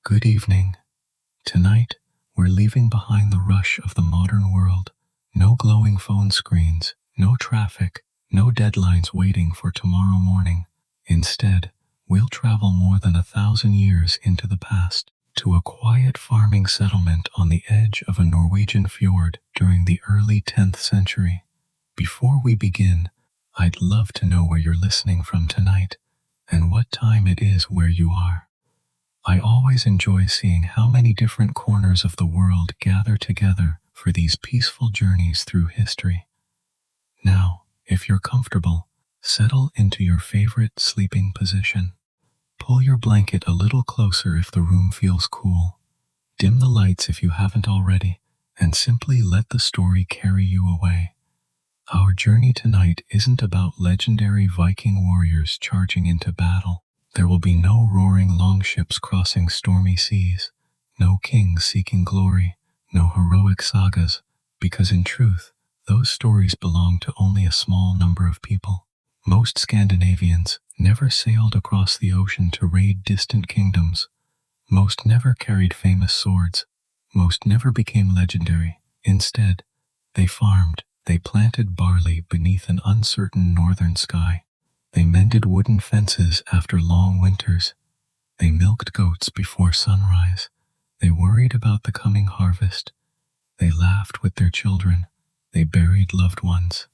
Good evening. Tonight, we're leaving behind the rush of the modern world. No glowing phone screens, no traffic, no deadlines waiting for tomorrow morning. Instead, we'll travel more than 1,000 years into the past, to a quiet farming settlement on the edge of a Norwegian fjord during the early 10th century. Before we begin, I'd love to know where you're listening from tonight, and what time it is where you are. I always enjoy seeing how many different corners of the world gather together for these peaceful journeys through history. Now, if you're comfortable, settle into your favorite sleeping position. Pull your blanket a little closer if the room feels cool. Dim the lights if you haven't already, and simply let the story carry you away. Our journey tonight isn't about legendary Viking warriors charging into battle. There will be no roaring longships crossing stormy seas, no kings seeking glory, no heroic sagas, because in truth, those stories belong to only a small number of people. Most Scandinavians never sailed across the ocean to raid distant kingdoms. Most never carried famous swords. Most never became legendary. Instead, they farmed, they planted barley beneath an uncertain northern sky. They mended wooden fences after long winters. They milked goats before sunrise. They worried about the coming harvest. They laughed with their children. They buried loved ones.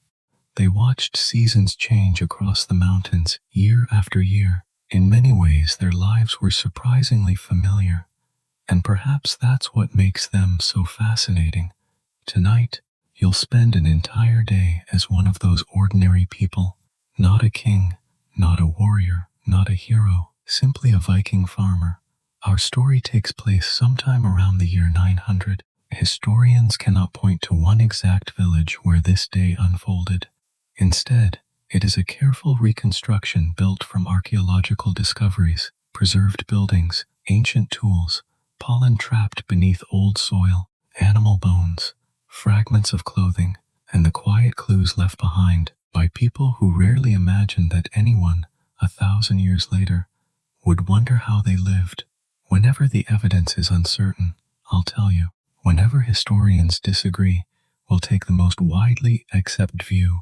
They watched seasons change across the mountains year after year. In many ways, their lives were surprisingly familiar. And perhaps that's what makes them so fascinating. Tonight, you'll spend an entire day as one of those ordinary people. Not a king, not a warrior, not a hero, simply a Viking farmer. Our story takes place sometime around the year 900. Historians cannot point to one exact village where this day unfolded. Instead, it is a careful reconstruction built from archaeological discoveries, preserved buildings, ancient tools, pollen trapped beneath old soil, animal bones, fragments of clothing, and the quiet clues left behind by people who rarely imagined that anyone, 1,000 years later, would wonder how they lived. Whenever the evidence is uncertain, I'll tell you, whenever historians disagree, we'll take the most widely accepted view,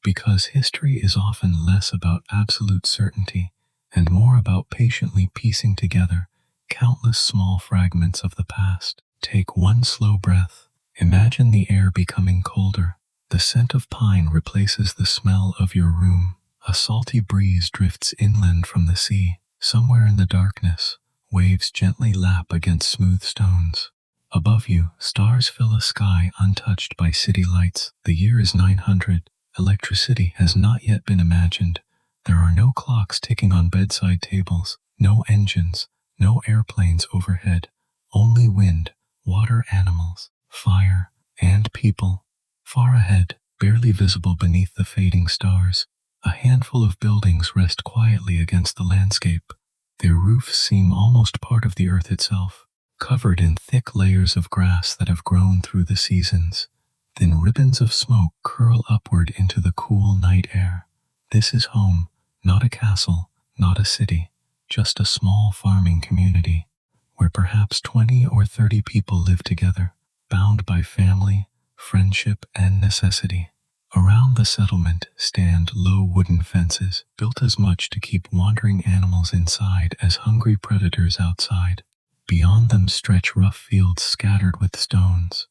because history is often less about absolute certainty and more about patiently piecing together countless small fragments of the past. Take one slow breath. Imagine the air becoming colder. The scent of pine replaces the smell of your room. A salty breeze drifts inland from the sea. Somewhere in the darkness, waves gently lap against smooth stones. Above you, stars fill a sky untouched by city lights. The year is 900. Electricity has not yet been imagined. There are no clocks ticking on bedside tables, no engines, no airplanes overhead. Only wind, water animals, fire, and people. Far ahead, barely visible beneath the fading stars, a handful of buildings rest quietly against the landscape. Their roofs seem almost part of the earth itself, covered in thick layers of grass that have grown through the seasons. Thin ribbons of smoke curl upward into the cool night air. This is home, not a castle, not a city, just a small farming community, where perhaps 20 or 30 people live together, bound by family, friendship, and necessity. Around the settlement stand low wooden fences, built as much to keep wandering animals inside as hungry predators outside. Beyond them stretch rough fields scattered with stones.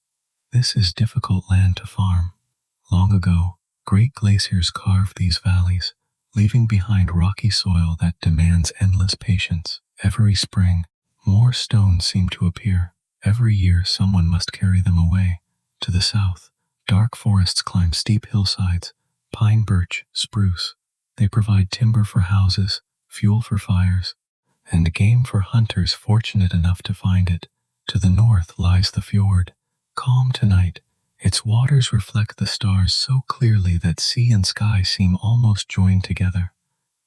This is difficult land to farm. Long ago, great glaciers carved these valleys, leaving behind rocky soil that demands endless patience. Every spring, more stones seem to appear. Every year, someone must carry them away. To the south, dark forests climb steep hillsides, pine, birch, spruce. They provide timber for houses, fuel for fires, and game for hunters fortunate enough to find it. To the north lies the fjord, calm tonight. Its waters reflect the stars so clearly that sea and sky seem almost joined together.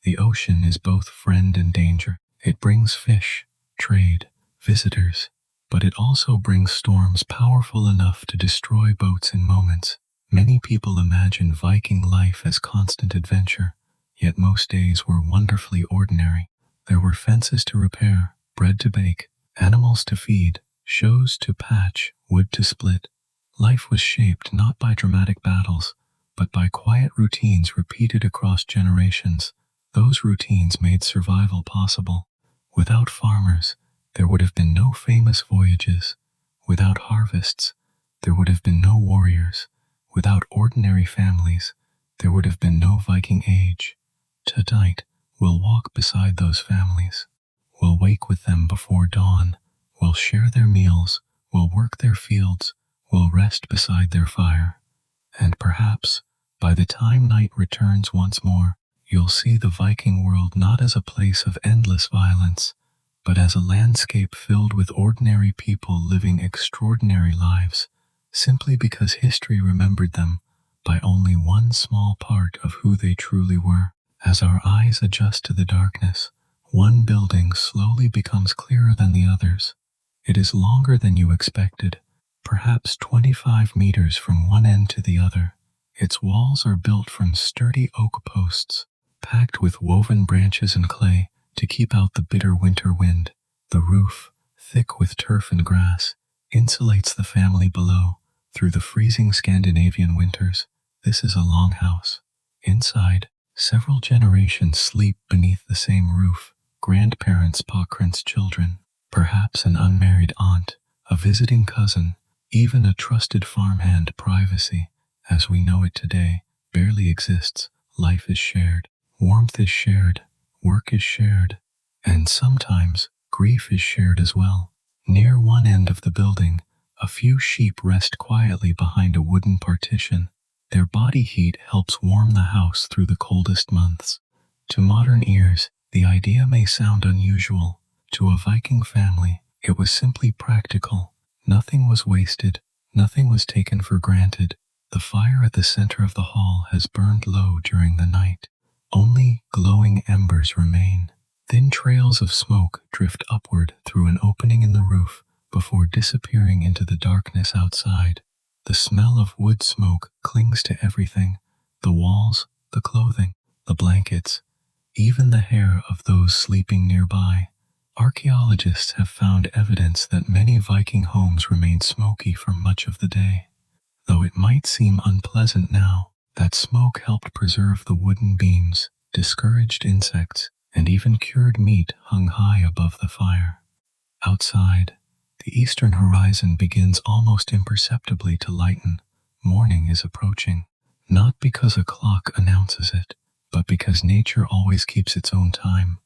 The ocean is both friend and danger. It brings fish, trade, visitors, but it also brings storms powerful enough to destroy boats in moments. Many people imagine Viking life as constant adventure, yet most days were wonderfully ordinary. There were fences to repair, bread to bake, Animals to feed, shows to patch, wood to split. Life was shaped not by dramatic battles, but by quiet routines repeated across generations. Those routines made survival possible. Without farmers, there would have been no famous voyages. Without harvests, there would have been no warriors. Without ordinary families, there would have been no Viking age. Tonight, we'll walk beside those families. We'll wake with them before dawn. We'll share their meals. We'll work their fields. We'll rest beside their fire. And perhaps, by the time night returns once more, you'll see the Viking world not as a place of endless violence, but as a landscape filled with ordinary people living extraordinary lives, simply because history remembered them by only one small part of who they truly were. As our eyes adjust to the darkness, one building slowly becomes clearer than the others. It is longer than you expected, perhaps 25 meters from one end to the other. Its walls are built from sturdy oak posts, packed with woven branches and clay to keep out the bitter winter wind. The roof, thick with turf and grass, insulates the family below through the freezing Scandinavian winters. This is a longhouse. Inside, several generations sleep beneath the same roof. Grandparents, Pockrent's children, perhaps an unmarried aunt, a visiting cousin, even a trusted farmhand. Privacy, as we know it today, barely exists. Life is shared. Warmth is shared. Work is shared. And sometimes, grief is shared as well. Near one end of the building, a few sheep rest quietly behind a wooden partition. Their body heat helps warm the house through the coldest months. To modern ears, the idea may sound unusual. To a Viking family, it was simply practical. Nothing was wasted. Nothing was taken for granted. The fire at the center of the hall has burned low during the night. Only glowing embers remain. Thin trails of smoke drift upward through an opening in the roof before disappearing into the darkness outside. The smell of wood smoke clings to everything: the walls, the clothing, the blankets, even the hair of those sleeping nearby. Archaeologists have found evidence that many Viking homes remained smoky for much of the day. Though it might seem unpleasant now, that smoke helped preserve the wooden beams, discouraged insects, and even cured meat hung high above the fire. Outside, the eastern horizon begins almost imperceptibly to lighten. Morning is approaching, not because a clock announces it, but because nature always keeps its own time.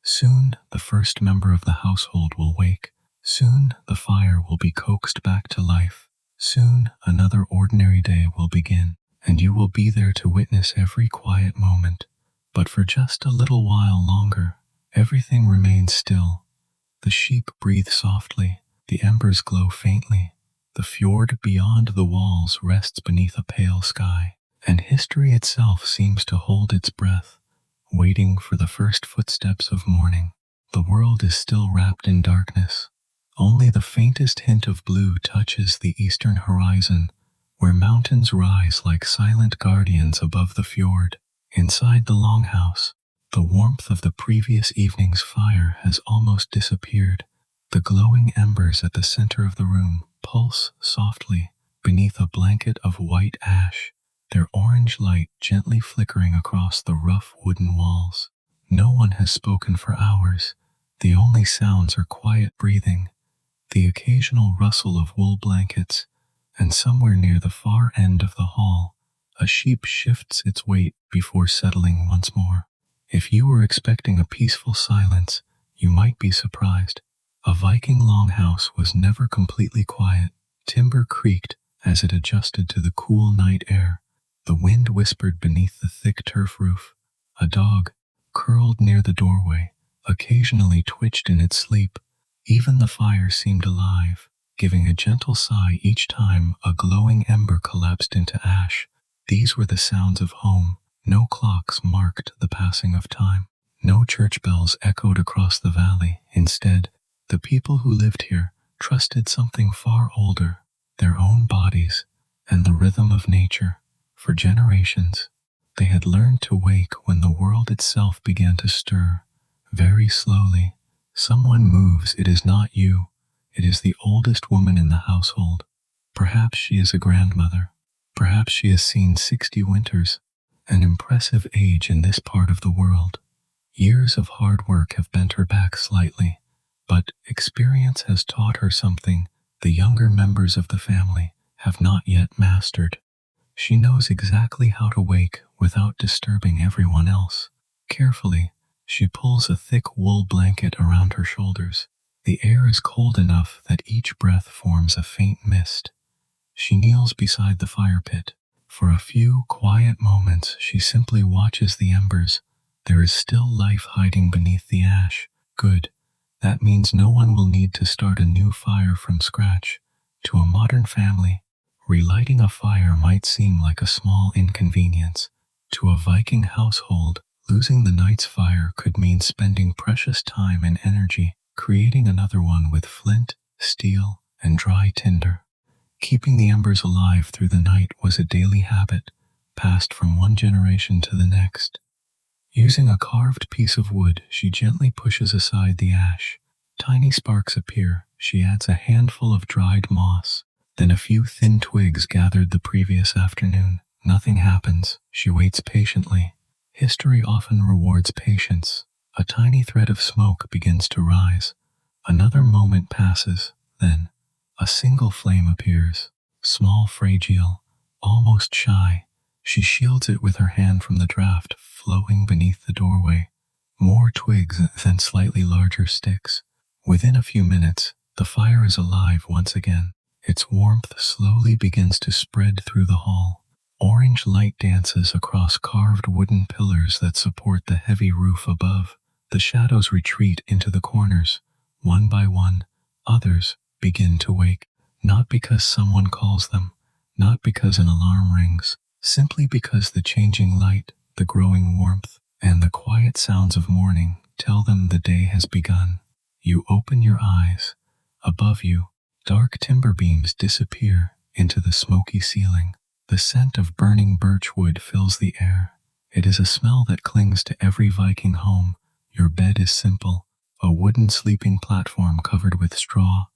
Soon, the first member of the household will wake. Soon, the fire will be coaxed back to life. Soon, another ordinary day will begin, and you will be there to witness every quiet moment. But for just a little while longer, everything remains still. The sheep breathe softly, the embers glow faintly, the fjord beyond the walls rests beneath a pale sky, and history itself seems to hold its breath, waiting for the first footsteps of morning. The world is still wrapped in darkness. Only the faintest hint of blue touches the eastern horizon, where mountains rise like silent guardians above the fjord. Inside the longhouse, the warmth of the previous evening's fire has almost disappeared. The glowing embers at the center of the room pulse softly beneath a blanket of white ash, their orange light gently flickering across the rough wooden walls. No one has spoken for hours. The only sounds are quiet breathing, the occasional rustle of wool blankets, and somewhere near the far end of the hall, a sheep shifts its weight before settling once more. If you were expecting a peaceful silence, you might be surprised. A Viking longhouse was never completely quiet. Timber creaked as it adjusted to the cool night air. The wind whispered beneath the thick turf roof. A dog, curled near the doorway, occasionally twitched in its sleep. Even the fire seemed alive, giving a gentle sigh each time a glowing ember collapsed into ash. These were the sounds of home. No clocks marked the passing of time. No church bells echoed across the valley. Instead, the people who lived here trusted something far older, their own bodies, and the rhythm of nature. For generations, they had learned to wake when the world itself began to stir, very slowly, Someone moves. It is not you. It is the oldest woman in the household. Perhaps she is a grandmother. Perhaps she has seen 60 winters, an impressive age in this part of the world. Years of hard work have bent her back slightly, but experience has taught her something the younger members of the family have not yet mastered. She knows exactly how to wake without disturbing everyone else. Carefully, she pulls a thick wool blanket around her shoulders. The air is cold enough that each breath forms a faint mist. She kneels beside the fire pit. For a few quiet moments, she simply watches the embers. There is still life hiding beneath the ash. Good. That means no one will need to start a new fire from scratch. To a modern family, relighting a fire might seem like a small inconvenience. To a Viking household, losing the night's fire could mean spending precious time and energy creating another one with flint, steel, and dry tinder. Keeping the embers alive through the night was a daily habit, passed from one generation to the next. Using a carved piece of wood, she gently pushes aside the ash. Tiny sparks appear. She adds a handful of dried moss, then a few thin twigs gathered the previous afternoon. Nothing happens. She waits patiently. History often rewards patience. A tiny thread of smoke begins to rise. Another moment passes. Then, a single flame appears. Small, fragile, almost shy. She shields it with her hand from the draft flowing beneath the doorway. More twigs, then slightly larger sticks. Within a few minutes, the fire is alive once again. Its warmth slowly begins to spread through the hall. Orange light dances across carved wooden pillars that support the heavy roof above. The shadows retreat into the corners. One by one, others begin to wake. Not because someone calls them, not because an alarm rings, simply because the changing light, the growing warmth, and the quiet sounds of morning tell them the day has begun. You open your eyes. Above you, dark timber beams disappear into the smoky ceiling. The scent of burning birch wood fills the air. It is a smell that clings to every Viking home. Your bed is simple, a wooden sleeping platform covered with straw,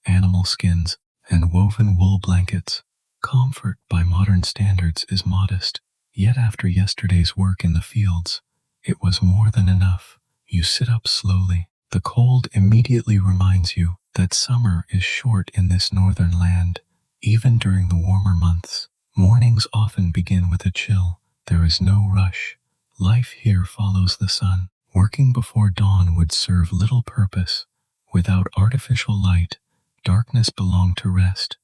animal skins, and woven wool blankets. Comfort by modern standards is modest, yet after yesterday's work in the fields, it was more than enough. You sit up slowly. The cold immediately reminds you that summer is short in this northern land, even during the warmer months. Mornings often begin with a chill. There is no rush. Life here follows the sun. Working before dawn would serve little purpose. Without artificial light, darkness belonged to rest.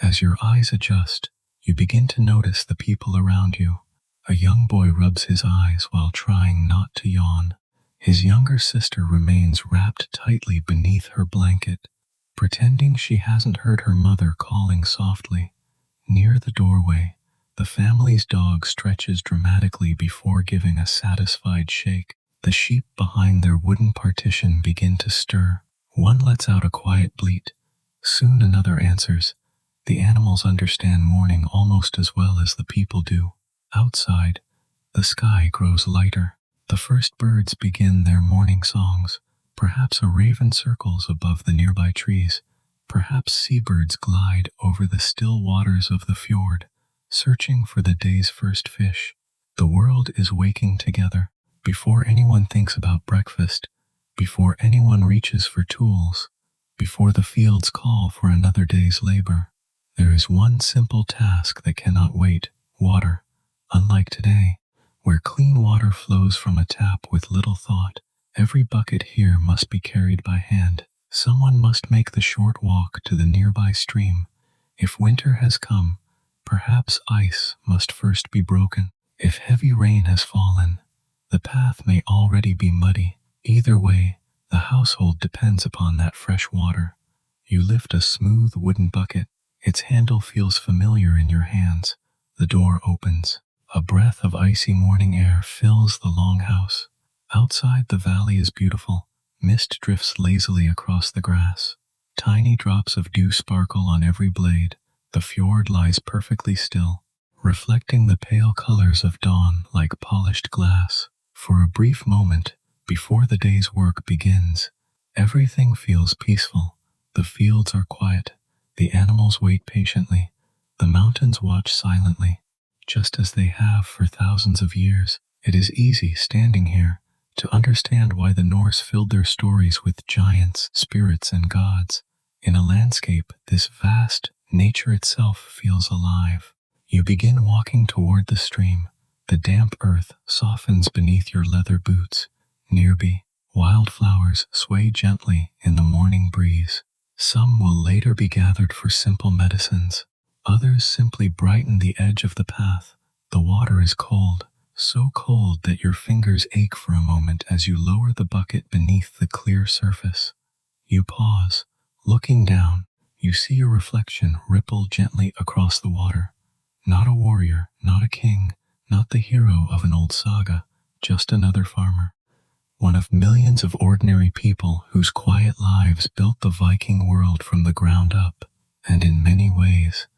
As your eyes adjust, you begin to notice the people around you. A young boy rubs his eyes while trying not to yawn. His younger sister remains wrapped tightly beneath her blanket, pretending she hasn't heard her mother calling softly. Near the doorway, the family's dog stretches dramatically before giving a satisfied shake. The sheep behind their wooden partition begin to stir. One lets out a quiet bleat. Soon another answers. The animals understand morning almost as well as the people do. Outside, the sky grows lighter. The first birds begin their morning songs. Perhaps a raven circles above the nearby trees. Perhaps seabirds glide over the still waters of the fjord, searching for the day's first fish. The world is waking together. Before anyone thinks about breakfast, before anyone reaches for tools, before the fields call for another day's labor, there is one simple task that cannot wait: water. Unlike today, where clean water flows from a tap with little thought, every bucket here must be carried by hand. Someone must make the short walk to the nearby stream. If winter has come, perhaps ice must first be broken. If heavy rain has fallen, the path may already be muddy. Either way, the household depends upon that fresh water. You lift a smooth wooden bucket. Its handle feels familiar in your hands. The door opens. A breath of icy morning air fills the longhouse. Outside, the valley is beautiful. Mist drifts lazily across the grass. Tiny drops of dew sparkle on every blade. The fjord lies perfectly still, reflecting the pale colors of dawn like polished glass. For a brief moment, before the day's work begins, Everything feels peaceful. The fields are quiet. The animals wait patiently. The mountains watch silently, just as they have for thousands of years. It is easy, standing here, to understand why the Norse filled their stories with giants, spirits, and gods. In a landscape this vast, nature itself feels alive. You begin walking toward the stream. The damp earth softens beneath your leather boots. Nearby, wildflowers sway gently in the morning breeze. Some will later be gathered for simple medicines. Others simply brighten the edge of the path. The water is cold, so cold that your fingers ache for a moment as you lower the bucket beneath the clear surface. You pause. Looking down, you see your reflection ripple gently across the water. Not a warrior, not a king, not the hero of an old saga, just another farmer. One of millions of ordinary people whose quiet lives built the Viking world from the ground up. And in many ways,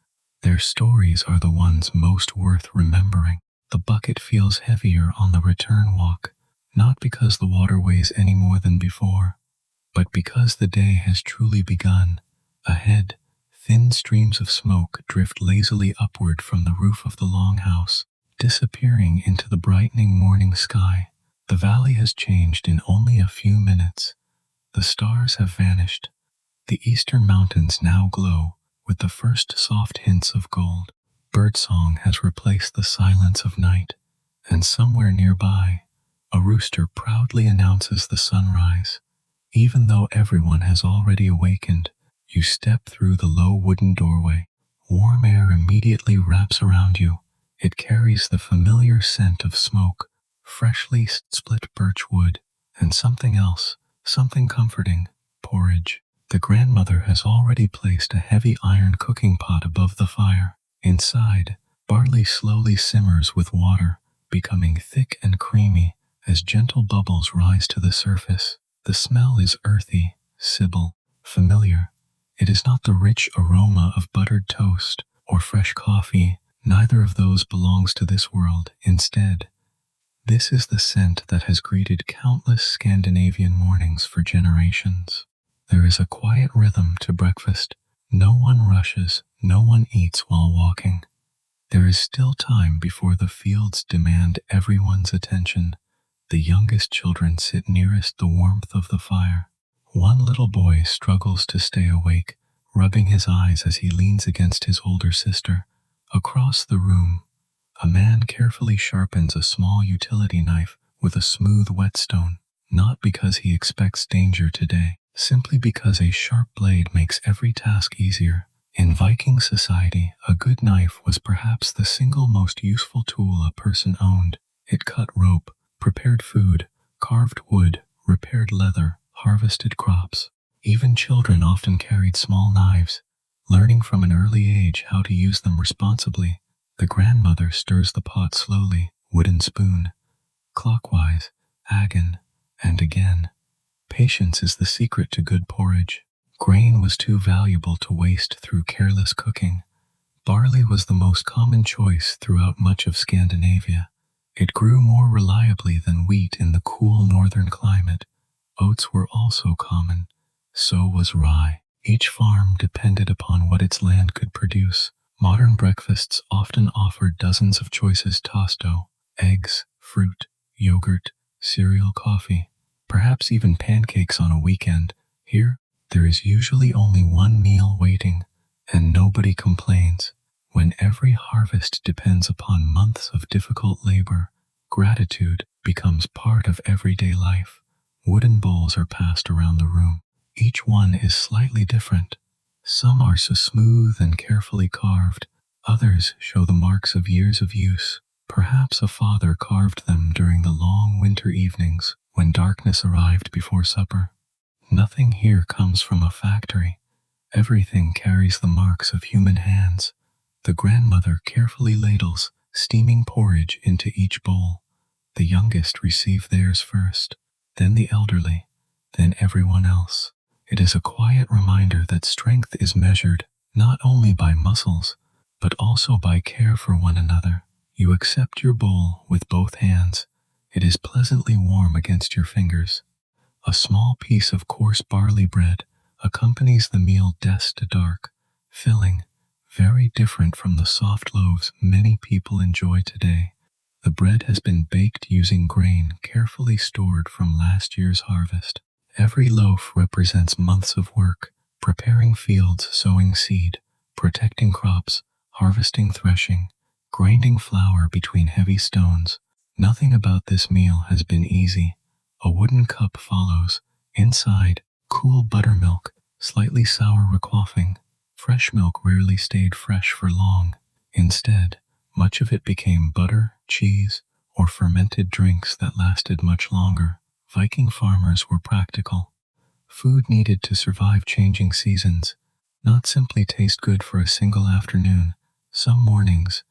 their stories are the ones most worth remembering. The bucket feels heavier on the return walk, not because the water weighs any more than before, but because the day has truly begun. Ahead, thin streams of smoke drift lazily upward from the roof of the longhouse, disappearing into the brightening morning sky. The valley has changed in only a few minutes. The stars have vanished. The eastern mountains now glow with the first soft hints of gold. Birdsong has replaced the silence of night, and somewhere nearby, a rooster proudly announces the sunrise. Even though everyone has already awakened, you step through the low wooden doorway. Warm air immediately wraps around you. It carries the familiar scent of smoke, freshly split birch wood, and something else, something comforting: porridge. The grandmother has already placed a heavy iron cooking pot above the fire. Inside, barley slowly simmers with water, becoming thick and creamy as gentle bubbles rise to the surface. The smell is earthy, sibyl, familiar. It is not the rich aroma of buttered toast or fresh coffee. Neither of those belongs to this world. Instead, this is the scent that has greeted countless Scandinavian mornings for generations. There is a quiet rhythm to breakfast. No one rushes, no one eats while walking. There is still time before the fields demand everyone's attention. The youngest children sit nearest the warmth of the fire. One little boy struggles to stay awake, rubbing his eyes as he leans against his older sister. Across the room, a man carefully sharpens a small utility knife with a smooth whetstone, not because he expects danger today, simply because a sharp blade makes every task easier. In Viking society, a good knife was perhaps the single most useful tool a person owned. It cut rope, prepared food, carved wood, repaired leather, harvested crops. Even children often carried small knives, learning from an early age how to use them responsibly. The grandmother stirs the pot slowly, wooden spoon, clockwise, again, and again. Patience is the secret to good porridge. Grain was too valuable to waste through careless cooking. Barley was the most common choice throughout much of Scandinavia. It grew more reliably than wheat in the cool northern climate. Oats were also common. So was rye. Each farm depended upon what its land could produce. Modern breakfasts often offered dozens of choices: tosto, eggs, fruit, yogurt, cereal, coffee, perhaps even pancakes on a weekend. Here, there is usually only one meal waiting, and nobody complains. When every harvest depends upon months of difficult labor, gratitude becomes part of everyday life. Wooden bowls are passed around the room. Each one is slightly different. Some are so smooth and carefully carved. Others show the marks of years of use. Perhaps a father carved them during the long winter evenings when darkness arrived before supper. Nothing here comes from a factory. Everything carries the marks of human hands. The grandmother carefully ladles steaming porridge into each bowl. The youngest receive theirs first, then the elderly, then everyone else. It is a quiet reminder that strength is measured not only by muscles, but also by care for one another. You accept your bowl with both hands. It is pleasantly warm against your fingers. A small piece of coarse barley bread accompanies the meal, dressed dark, filling, very different from the soft loaves many people enjoy today. The bread has been baked using grain carefully stored from last year's harvest. Every loaf represents months of work, preparing fields, sowing seed, protecting crops, harvesting, threshing, grinding flour between heavy stones. Nothing about this meal has been easy. A wooden cup follows. Inside, cool buttermilk, slightly sour requaffing. Fresh milk rarely stayed fresh for long. Instead, much of it became butter, cheese, or fermented drinks that lasted much longer. Viking farmers were practical. Food needed to survive changing seasons, not simply taste good for a single afternoon. Some mornings,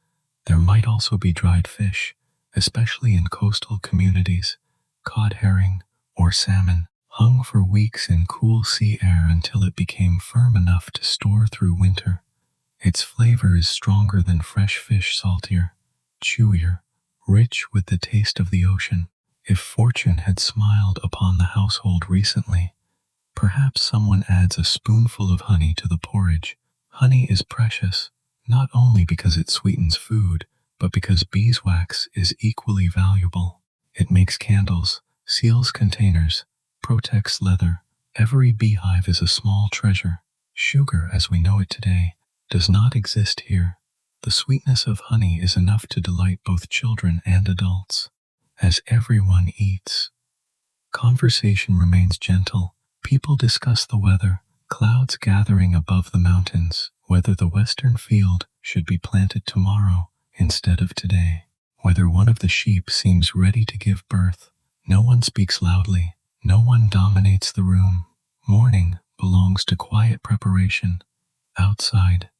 there might also be dried fish, especially in coastal communities. Cod, herring, or salmon, hung for weeks in cool sea air until it became firm enough to store through winter. Its flavor is stronger than fresh fish, saltier, chewier, rich with the taste of the ocean. If fortune had smiled upon the household recently, perhaps someone adds a spoonful of honey to the porridge. Honey is precious, not only because it sweetens food, but because beeswax is equally valuable. It makes candles, seals containers, protects leather. Every beehive is a small treasure. Sugar, as we know it today, does not exist here. The sweetness of honey is enough to delight both children and adults. As everyone eats, conversation remains gentle. People discuss the weather, clouds gathering above the mountains, whether the western field should be planted tomorrow instead of today, whether one of the sheep seems ready to give birth. No one speaks loudly. No one dominates the room. Morning belongs to quiet preparation. Outside,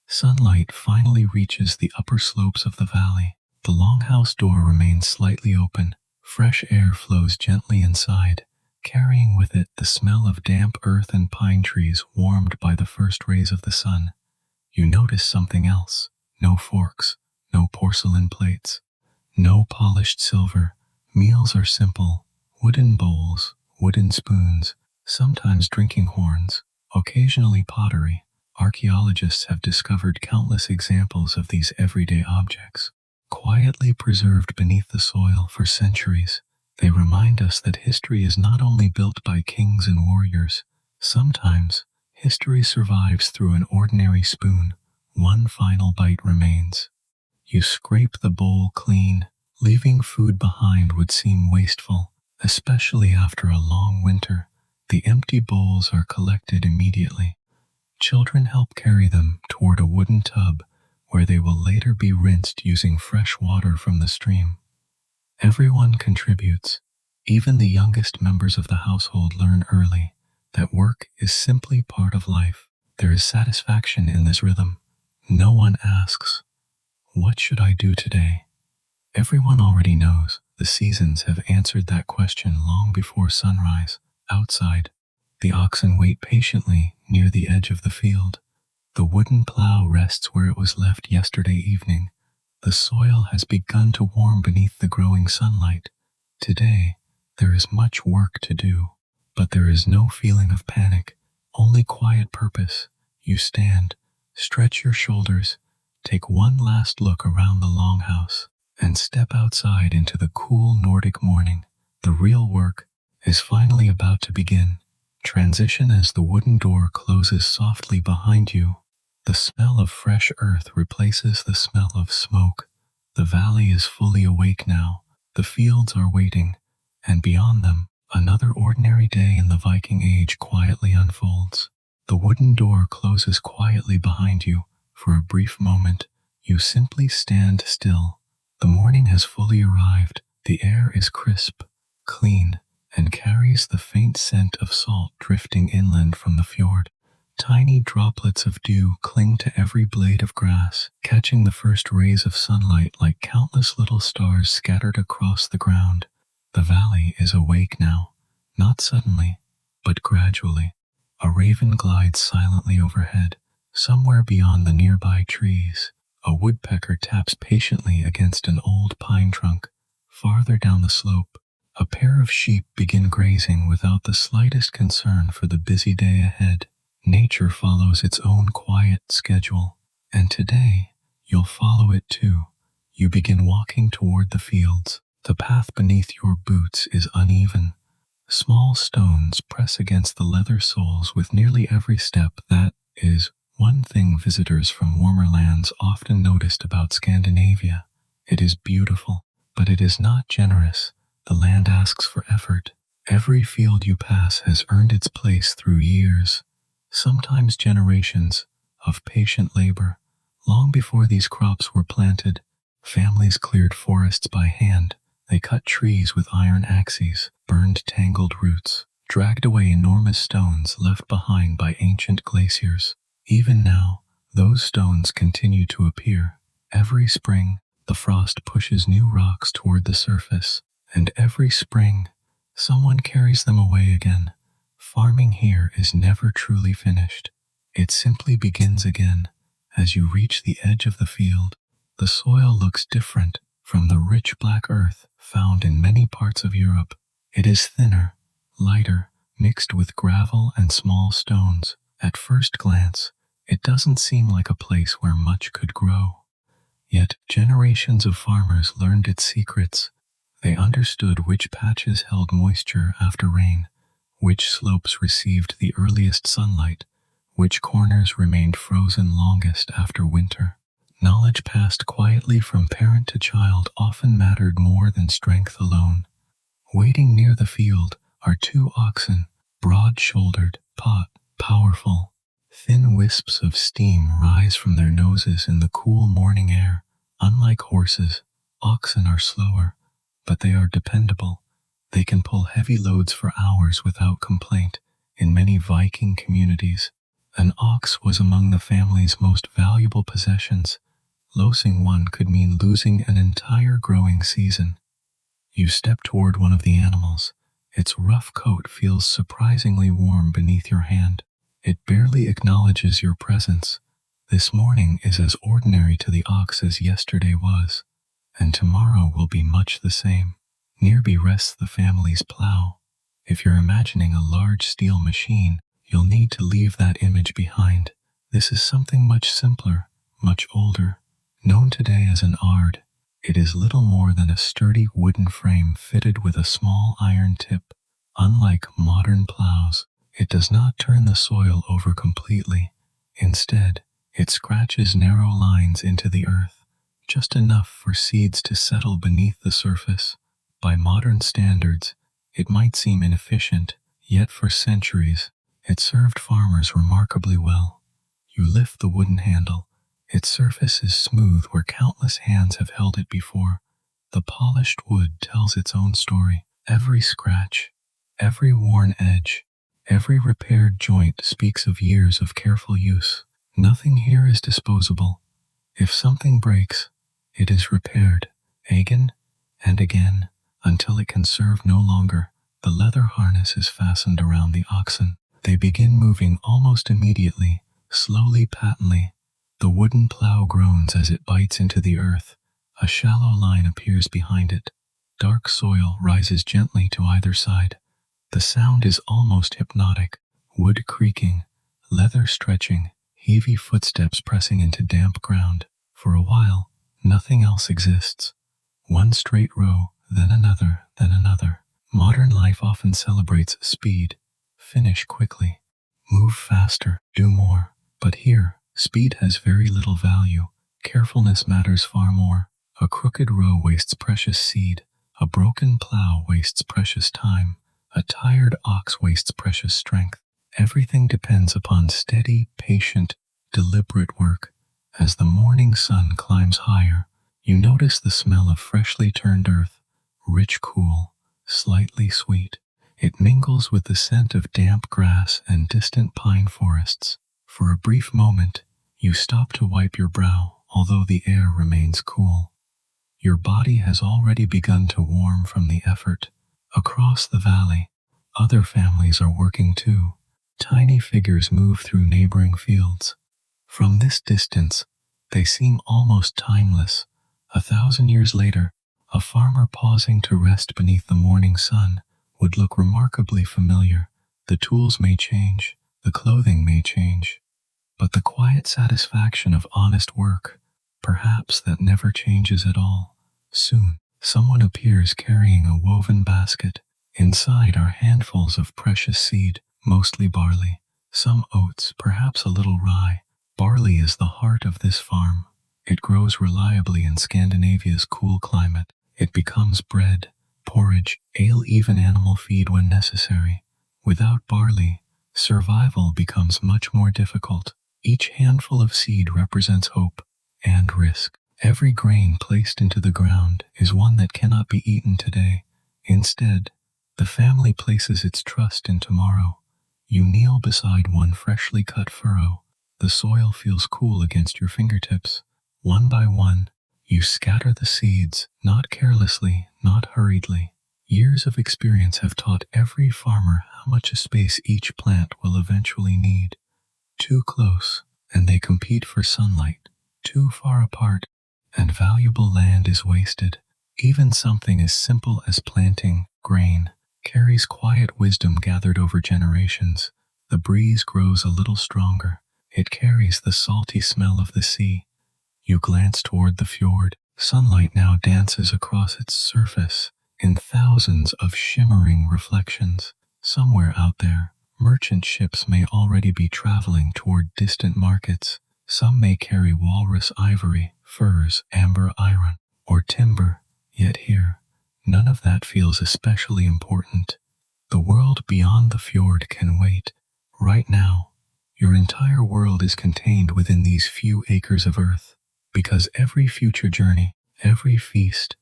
sunlight finally reaches the upper slopes of the valley. The longhouse door remains slightly open. Fresh air flows gently inside, carrying with it the smell of damp earth and pine trees warmed by the first rays of the sun. You notice something else. No forks, no porcelain plates, no polished silver. Meals are simple. Wooden bowls, wooden spoons, sometimes drinking horns, occasionally pottery. Archaeologists have discovered countless examples of these everyday objects, quietly preserved beneath the soil for centuries. They remind us that history is not only built by kings and warriors. Sometimes, history survives through an ordinary spoon. One final bite remains. You scrape the bowl clean. Leaving food behind would seem wasteful, especially after a long winter. The empty bowls are collected immediately. Children help carry them toward a wooden tub where they will later be rinsed using fresh water from the stream. Everyone contributes. Even the youngest members of the household learn early that work is simply part of life. There is satisfaction in this rhythm. No one asks, "What should I do today?" Everyone already knows. The seasons have answered that question long before sunrise. Outside, the oxen wait patiently near the edge of the field. The wooden plow rests where it was left yesterday evening. The soil has begun to warm beneath the growing sunlight. Today, there is much work to do, but there is no feeling of panic, only quiet purpose. You stand, stretch your shoulders, take one last look around the longhouse, and step outside into the cool Nordic morning. The real work is finally about to begin. Transition as the wooden door closes softly behind you. The smell of fresh earth replaces the smell of smoke. The valley is fully awake now. The fields are waiting, and beyond them, another ordinary day in the Viking Age quietly unfolds. The wooden door closes quietly behind you. For a brief moment, you simply stand still. The morning has fully arrived. The air is crisp, clean, and carries the faint scent of salt drifting inland from the fjord. Tiny droplets of dew cling to every blade of grass, catching the first rays of sunlight like countless little stars scattered across the ground. The valley is awake now, not suddenly, but gradually. A raven glides silently overhead, somewhere beyond the nearby trees. A woodpecker taps patiently against an old pine trunk. Farther down the slope, A pair of sheep begin grazing without the slightest concern for the busy day ahead. Nature follows its own quiet schedule, and today you'll follow it too. You begin walking toward the fields. The path beneath your boots is uneven. Small stones press against the leather soles with nearly every step. That is one thing visitors from warmer lands often noticed about Scandinavia. It is beautiful, but it is not generous. The land asks for effort. Every field you pass has earned its place through years, sometimes generations, of patient labor. Long before these crops were planted, families cleared forests by hand. They cut trees with iron axes, burned tangled roots, dragged away enormous stones left behind by ancient glaciers. Even now, those stones continue to appear. Every spring, the frost pushes new rocks toward the surface, and every spring, someone carries them away again. Farming here is never truly finished. It simply begins again. As you reach the edge of the field, the soil looks different from the rich black earth found in many parts of Europe. It is thinner, lighter, mixed with gravel and small stones. At first glance, it doesn't seem like a place where much could grow. Yet generations of farmers learned its secrets. They understood which patches held moisture after rain, which slopes received the earliest sunlight, which corners remained frozen longest after winter. Knowledge passed quietly from parent to child often mattered more than strength alone. Waiting near the field are two oxen, broad-shouldered, powerful. Thin wisps of steam rise from their noses in the cool morning air. Unlike horses, oxen are slower, but they are dependable. They can pull heavy loads for hours without complaint. In many Viking communities, an ox was among the family's most valuable possessions. Losing one could mean losing an entire growing season. You step toward one of the animals. Its rough coat feels surprisingly warm beneath your hand. It barely acknowledges your presence. This morning is as ordinary to the ox as yesterday was, and tomorrow will be much the same. Nearby rests the family's plow. If you're imagining a large steel machine, you'll need to leave that image behind. This is something much simpler, much older. Known today as an ard, it is little more than a sturdy wooden frame fitted with a small iron tip. Unlike modern plows, it does not turn the soil over completely. Instead, it scratches narrow lines into the earth, just enough for seeds to settle beneath the surface. By modern standards, it might seem inefficient, yet for centuries, it served farmers remarkably well. You lift the wooden handle. Its surface is smooth where countless hands have held it before. The polished wood tells its own story. Every scratch, every worn edge, every repaired joint speaks of years of careful use. Nothing here is disposable. If something breaks, it is repaired, again and again, until it can serve no longer. The leather harness is fastened around the oxen. They begin moving almost immediately, slowly, patently. The wooden plow groans as it bites into the earth. A shallow line appears behind it. Dark soil rises gently to either side. The sound is almost hypnotic. Wood creaking, leather stretching, heavy footsteps pressing into damp ground. For a while, nothing else exists. One straight row, then another, then another. Modern life often celebrates speed. Finish quickly. Move faster. Do more. But here, speed has very little value. Carefulness matters far more. A crooked row wastes precious seed. A broken plow wastes precious time. A tired ox wastes precious strength. Everything depends upon steady, patient, deliberate work. As the morning sun climbs higher, you notice the smell of freshly turned earth, rich, cool, slightly sweet. It mingles with the scent of damp grass and distant pine forests. For a brief moment, you stop to wipe your brow, although the air remains cool. Your body has already begun to warm from the effort. Across the valley, other families are working too. Tiny figures move through neighboring fields. From this distance, they seem almost timeless. 1,000 years later, A farmer pausing to rest beneath the morning sun would look remarkably familiar. The tools may change, the clothing may change, but the quiet satisfaction of honest work, perhaps that never changes at all. Soon, someone appears carrying a woven basket. Inside are handfuls of precious seed, mostly barley, some oats, perhaps a little rye. Barley is the heart of this farm. It grows reliably in Scandinavia's cool climate. It becomes bread, porridge, ale, even animal feed when necessary. Without barley, survival becomes much more difficult. Each handful of seed represents hope and risk. Every grain placed into the ground is one that cannot be eaten today. Instead, the family places its trust in tomorrow. You kneel beside one freshly cut furrow. The soil feels cool against your fingertips. One by one, you scatter the seeds, not carelessly, not hurriedly. Years of experience have taught every farmer how much space each plant will eventually need. Too close, and they compete for sunlight. Too far apart, and valuable land is wasted. Even something as simple as planting grain carries quiet wisdom gathered over generations. The breeze grows a little stronger. It carries the salty smell of the sea. You glance toward the fjord. Sunlight now dances across its surface in thousands of shimmering reflections. Somewhere out there, merchant ships may already be traveling toward distant markets. Some may carry walrus ivory, furs, amber iron, or timber. Yet here, none of that feels especially important. The world beyond the fjord can wait. Right now, your entire world is contained within these few acres of earth. Because every future journey, every feast,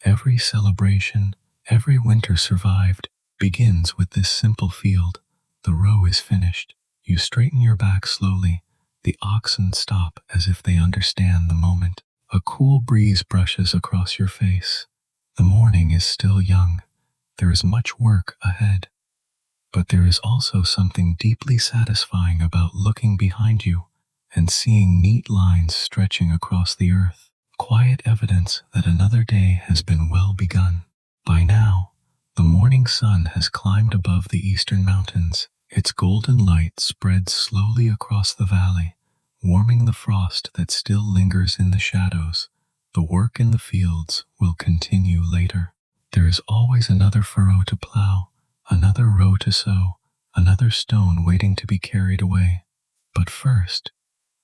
every celebration, every winter survived, begins with this simple field. The row is finished. You straighten your back slowly. The oxen stop as if they understand the moment. A cool breeze brushes across your face. The morning is still young. There is much work ahead. But there is also something deeply satisfying about looking behind you and seeing neat lines stretching across the earth. Quiet evidence that another day has been well begun. By now, the morning sun has climbed above the eastern mountains. Its golden light spreads slowly across the valley, warming the frost that still lingers in the shadows. The work in the fields will continue later. There is always another furrow to plow, another row to sow, another stone waiting to be carried away. But first,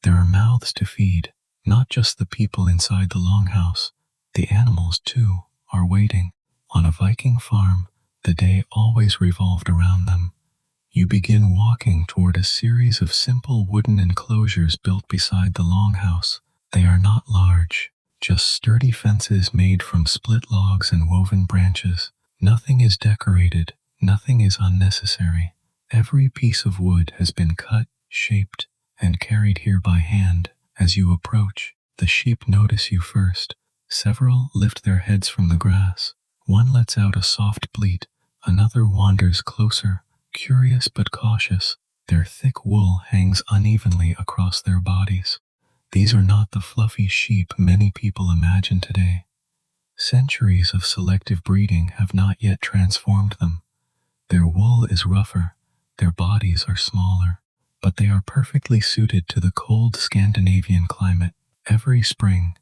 there are mouths to feed, not just the people inside the longhouse. The animals, too, are waiting. On a Viking farm, the day always revolved around them. You begin walking toward a series of simple wooden enclosures built beside the longhouse. They are not large, just sturdy fences made from split logs and woven branches. Nothing is decorated, nothing is unnecessary. Every piece of wood has been cut, shaped, and carried here by hand. As you approach, the sheep notice you first. Several lift their heads from the grass. One lets out a soft bleat. Another wanders closer, curious but cautious. Their thick wool hangs unevenly across their bodies. These are not the fluffy sheep many people imagine today. Centuries of selective breeding have not yet transformed them. Their wool is rougher, their bodies are smaller, but they are perfectly suited to the cold Scandinavian climate. Every spring,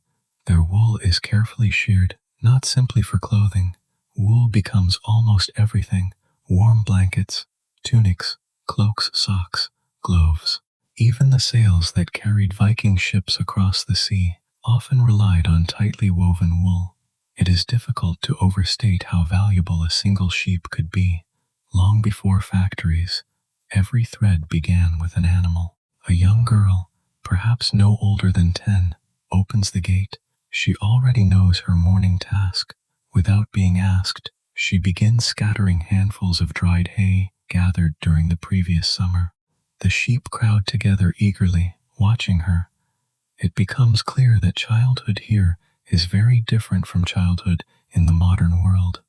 their wool is carefully sheared, not simply for clothing. Wool becomes almost everything: warm blankets, tunics, cloaks, socks, gloves. Even the sails that carried Viking ships across the sea often relied on tightly woven wool. It is difficult to overstate how valuable a single sheep could be. Long before factories, every thread began with an animal. A young girl, perhaps no older than 10, opens the gate. She already knows her morning task. Without being asked, she begins scattering handfuls of dried hay gathered during the previous summer. The sheep crowd together eagerly, watching her. It becomes clear that childhood here is very different from childhood in the modern world.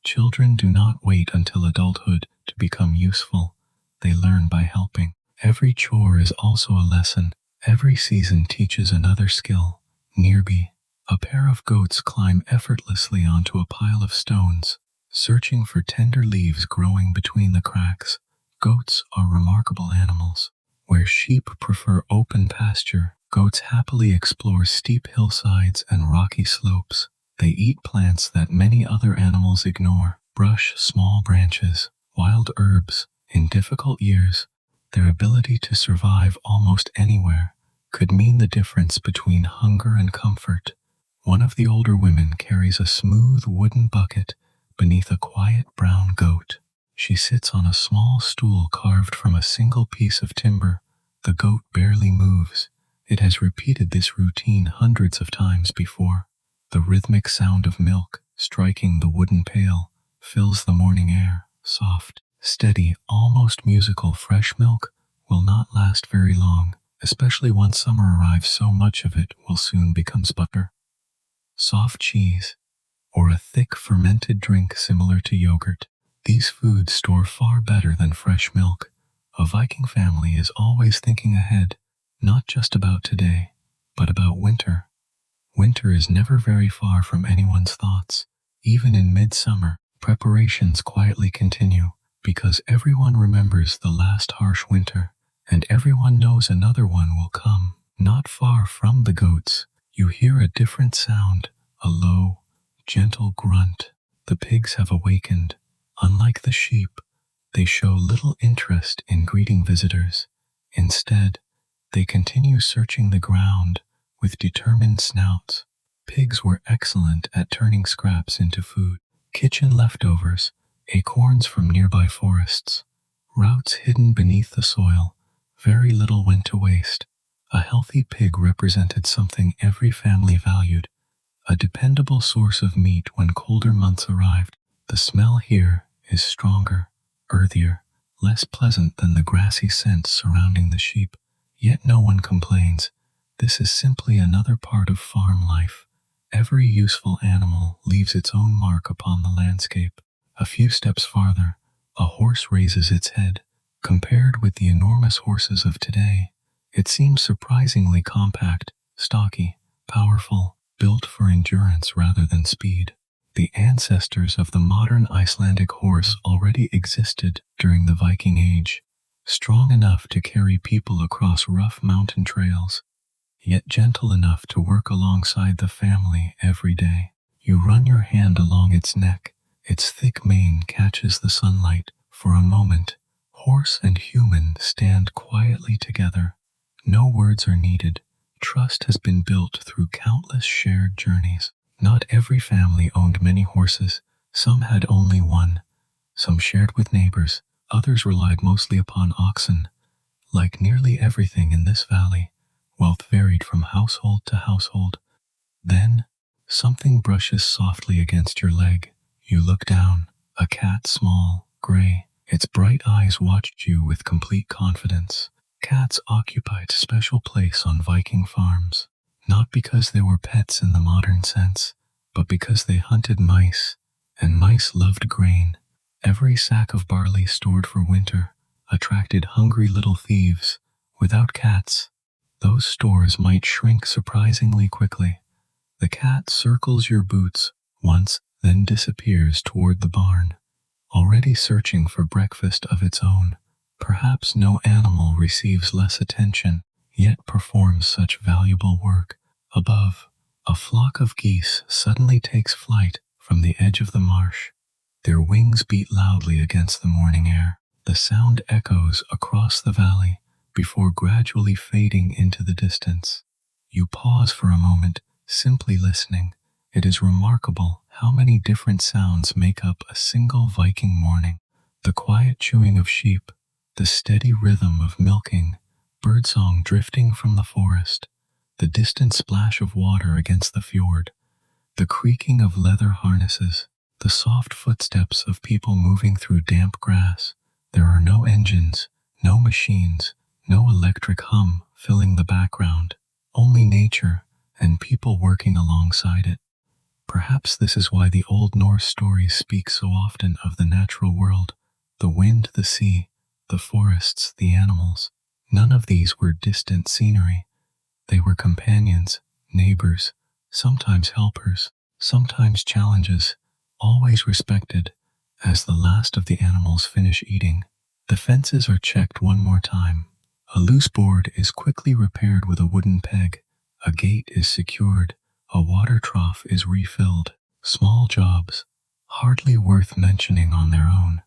Children do not wait until adulthood to become useful. They learn by helping. Every chore is also a lesson. Every season teaches another skill. Nearby, A pair of goats climb effortlessly onto a pile of stones, searching for tender leaves growing between the cracks. Goats are remarkable animals. Where sheep prefer open pasture, goats happily explore steep hillsides and rocky slopes. They eat plants that many other animals ignore, brush small branches, wild herbs. In difficult years, their ability to survive almost anywhere could mean the difference between hunger and comfort. One of the older women carries a smooth wooden bucket beneath a quiet brown goat. She sits on a small stool carved from a single piece of timber. The goat barely moves. It has repeated this routine hundreds of times before. The rhythmic sound of milk striking the wooden pail fills the morning air. Soft, steady, almost musical fresh milk will not last very long, especially once summer arrives. So much of it will soon become butter. Soft cheese, or a thick fermented drink similar to yogurt. These foods store far better than fresh milk. A Viking family is always thinking ahead, not just about today, but about winter. Winter is never very far from anyone's thoughts. Even in midsummer, preparations quietly continue, because everyone remembers the last harsh winter, and everyone knows another one will come. Not far from the goats, you hear a different sound, a low, gentle grunt. The pigs have awakened. Unlike the sheep, they show little interest in greeting visitors. Instead, they continue searching the ground with determined snouts. Pigs were excellent at turning scraps into food. Kitchen leftovers, acorns from nearby forests, roots hidden beneath the soil. Very little went to waste. A healthy pig represented something every family valued, a dependable source of meat when colder months arrived. The smell here is stronger, earthier, less pleasant than the grassy scents surrounding the sheep. Yet no one complains. This is simply another part of farm life. Every useful animal leaves its own mark upon the landscape. A few steps farther, a horse raises its head. Compared with the enormous horses of today, it seems surprisingly compact, stocky, powerful, built for endurance rather than speed. The ancestors of the modern Icelandic horse already existed during the Viking Age, strong enough to carry people across rough mountain trails, yet gentle enough to work alongside the family every day. You run your hand along its neck. Its thick mane catches the sunlight. For a moment, horse and human stand quietly together. No words are needed. Trust has been built through countless shared journeys. Not every family owned many horses. Some had only one. Some shared with neighbors. Others relied mostly upon oxen. Like nearly everything in this valley, wealth varied from household to household. Then, something brushes softly against your leg. You look down. A cat, small, gray. Its bright eyes watched you with complete confidence. Cats occupied a special place on Viking farms, not because they were pets in the modern sense, but because they hunted mice, and mice loved grain. Every sack of barley stored for winter attracted hungry little thieves. Without cats, those stores might shrink surprisingly quickly. The cat circles your boots once, then disappears toward the barn, already searching for breakfast of its own. Perhaps no animal receives less attention, yet performs such valuable work. Above, a flock of geese suddenly takes flight from the edge of the marsh. Their wings beat loudly against the morning air. The sound echoes across the valley before gradually fading into the distance. You pause for a moment, simply listening. It is remarkable how many different sounds make up a single Viking morning. The quiet chewing of sheep, the steady rhythm of milking, birdsong drifting from the forest, the distant splash of water against the fjord, the creaking of leather harnesses, the soft footsteps of people moving through damp grass. There are no engines, no machines, no electric hum filling the background, only nature and people working alongside it. Perhaps this is why the old Norse stories speak so often of the natural world, the wind, the sea, the forests, the animals. None of these were distant scenery. They were companions, neighbors, sometimes helpers, sometimes challenges, always respected. As the last of the animals finish eating, the fences are checked one more time. A loose board is quickly repaired with a wooden peg. A gate is secured. A water trough is refilled. Small jobs, hardly worth mentioning on their own.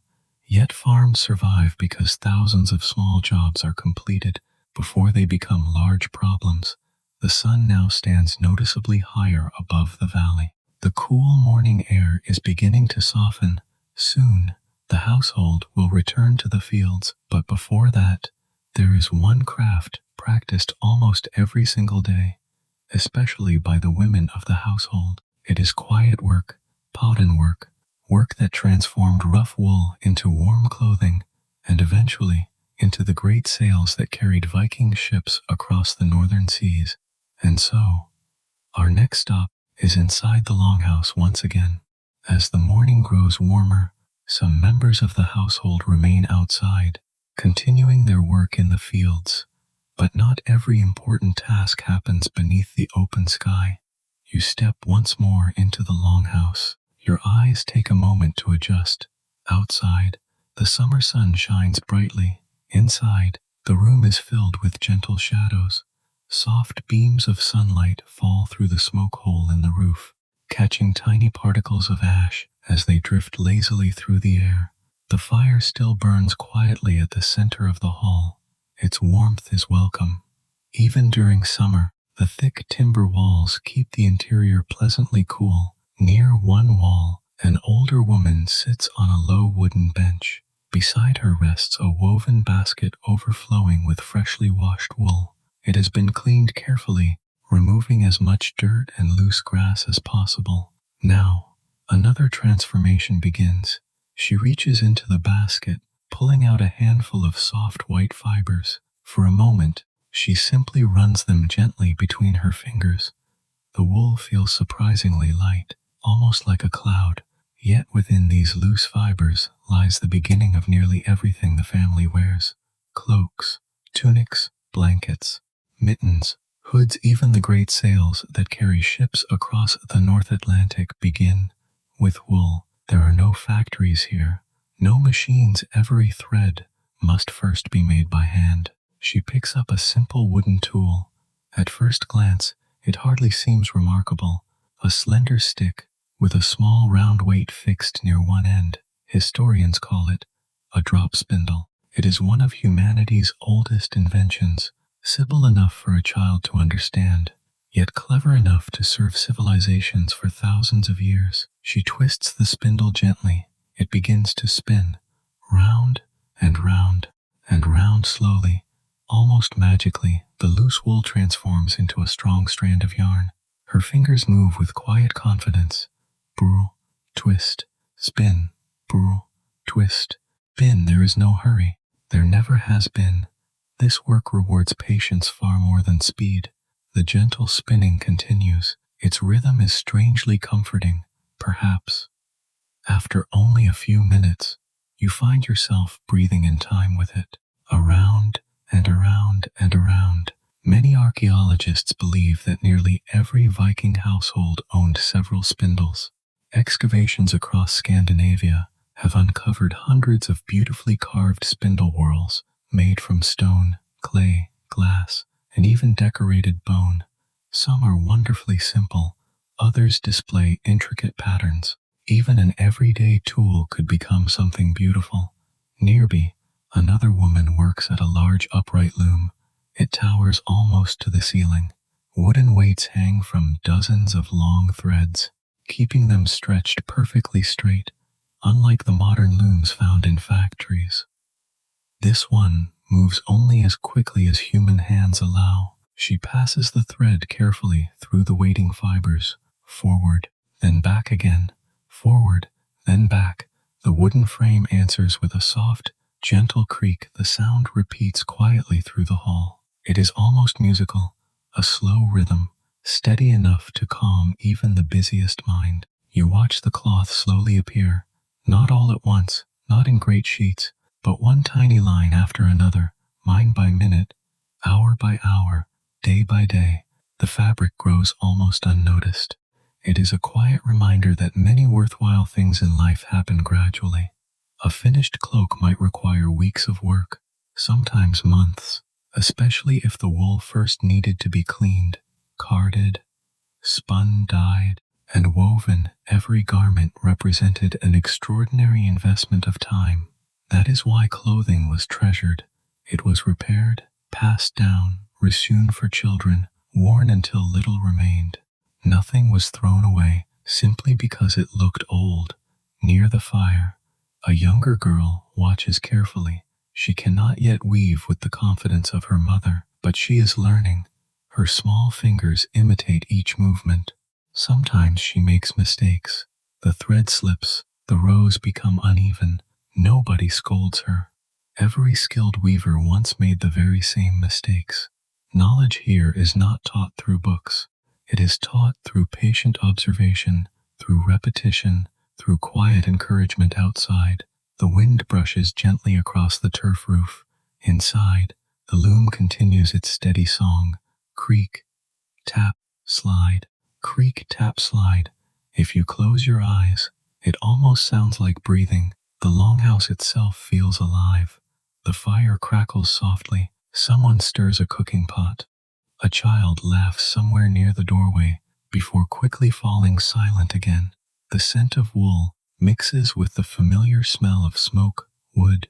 Yet farms survive because thousands of small jobs are completed before they become large problems. The sun now stands noticeably higher above the valley. The cool morning air is beginning to soften. Soon, the household will return to the fields, but before that, there is one craft practiced almost every single day, especially by the women of the household. It is quiet work, powden work, work that transformed rough wool into warm clothing, and eventually into the great sails that carried Viking ships across the northern seas. And so, our next stop is inside the longhouse once again. As the morning grows warmer, some members of the household remain outside, continuing their work in the fields. But not every important task happens beneath the open sky. You step once more into the longhouse. Your eyes take a moment to adjust. Outside, the summer sun shines brightly. Inside, the room is filled with gentle shadows. Soft beams of sunlight fall through the smoke hole in the roof, catching tiny particles of ash as they drift lazily through the air. The fire still burns quietly at the center of the hall. Its warmth is welcome. Even during summer, the thick timber walls keep the interior pleasantly cool. Near one wall, an older woman sits on a low wooden bench. Beside her rests a woven basket overflowing with freshly washed wool. It has been cleaned carefully, removing as much dirt and loose grass as possible. Now, another transformation begins. She reaches into the basket, pulling out a handful of soft white fibers. For a moment, she simply runs them gently between her fingers. The wool feels surprisingly light, almost like a cloud. Yet within these loose fibers lies the beginning of nearly everything the family wears. Cloaks, tunics, blankets, mittens, hoods, even the great sails that carry ships across the North Atlantic begin with wool. There are no factories here, no machines. Every thread must first be made by hand. She picks up a simple wooden tool. At first glance, it hardly seems remarkable. A slender stick with a small round weight fixed near one end. Historians call it a drop spindle. It is one of humanity's oldest inventions, simple enough for a child to understand, yet clever enough to serve civilizations for thousands of years. She twists the spindle gently. It begins to spin, round and round and round slowly. Almost magically, the loose wool transforms into a strong strand of yarn. Her fingers move with quiet confidence. Purl, twist, spin, purl, twist, spin. There is no hurry. There never has been. This work rewards patience far more than speed. The gentle spinning continues. Its rhythm is strangely comforting. Perhaps, after only a few minutes, you find yourself breathing in time with it. Around and around and around. Many archaeologists believe that nearly every Viking household owned several spindles. Excavations across Scandinavia have uncovered hundreds of beautifully carved spindle whorls made from stone, clay, glass, and even decorated bone. Some are wonderfully simple, others display intricate patterns. Even an everyday tool could become something beautiful. Nearby, another woman works at a large upright loom. It towers almost to the ceiling. Wooden weights hang from dozens of long threads, keeping them stretched perfectly straight, unlike the modern looms found in factories. This one moves only as quickly as human hands allow. She passes the thread carefully through the waiting fibers, forward, then back again, forward, then back. The wooden frame answers with a soft, gentle creak. The sound repeats quietly through the hall. It is almost musical, a slow rhythm, steady enough to calm even the busiest mind. You watch the cloth slowly appear, not all at once, not in great sheets, but one tiny line after another, minute by minute, hour by hour, day by day. The fabric grows almost unnoticed. It is a quiet reminder that many worthwhile things in life happen gradually. A finished cloak might require weeks of work, sometimes months, especially if the wool first needed to be cleaned, carded, spun, dyed, and woven. Every garment represented an extraordinary investment of time. That is why clothing was treasured. It was repaired, passed down, resewn for children, worn until little remained. Nothing was thrown away simply because it looked old. Near the fire, a younger girl watches carefully. She cannot yet weave with the confidence of her mother, but she is learning. Her small fingers imitate each movement. Sometimes she makes mistakes. The thread slips, the rows become uneven. Nobody scolds her. Every skilled weaver once made the very same mistakes. Knowledge here is not taught through books. It is taught through patient observation, through repetition, through quiet encouragement outside. The wind brushes gently across the turf roof. Inside, the loom continues its steady song. Creak, tap, slide. Creak, tap, slide. If you close your eyes, it almost sounds like breathing. The longhouse itself feels alive. The fire crackles softly. Someone stirs a cooking pot. A child laughs somewhere near the doorway before quickly falling silent again. The scent of wool mixes with the familiar smell of smoke, wood,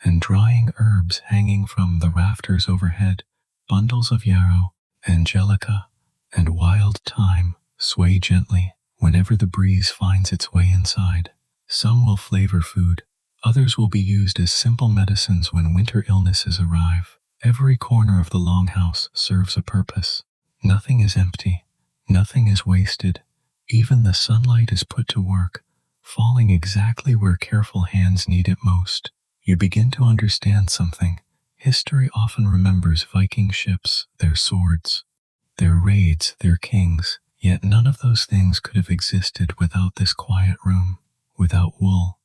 and drying herbs hanging from the rafters overhead. Bundles of yarrow, angelica, and wild thyme sway gently whenever the breeze finds its way inside. Some will flavor food. Others will be used as simple medicines when winter illnesses arrive. Every corner of the longhouse serves a purpose. Nothing is empty. Nothing is wasted. Even the sunlight is put to work, falling exactly where careful hands need it most. You begin to understand something. History often remembers Viking ships, their swords, their raids, their kings, yet none of those things could have existed without this quiet room. Without wool,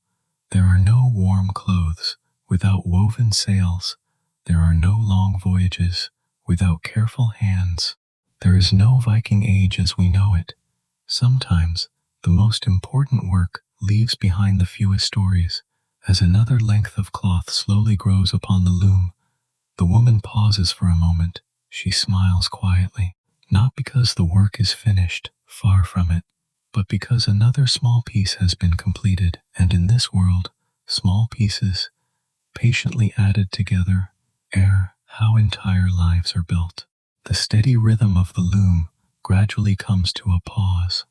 there are no warm clothes. Without woven sails, there are no long voyages. Without careful hands, there is no Viking age as we know it. Sometimes, the most important work leaves behind the fewest stories. As another length of cloth slowly grows upon the loom, the woman pauses for a moment. She smiles quietly, not because the work is finished, far from it, but because another small piece has been completed. And in this world, small pieces, patiently added together, ere how entire lives are built. The steady rhythm of the loom gradually comes to a pause.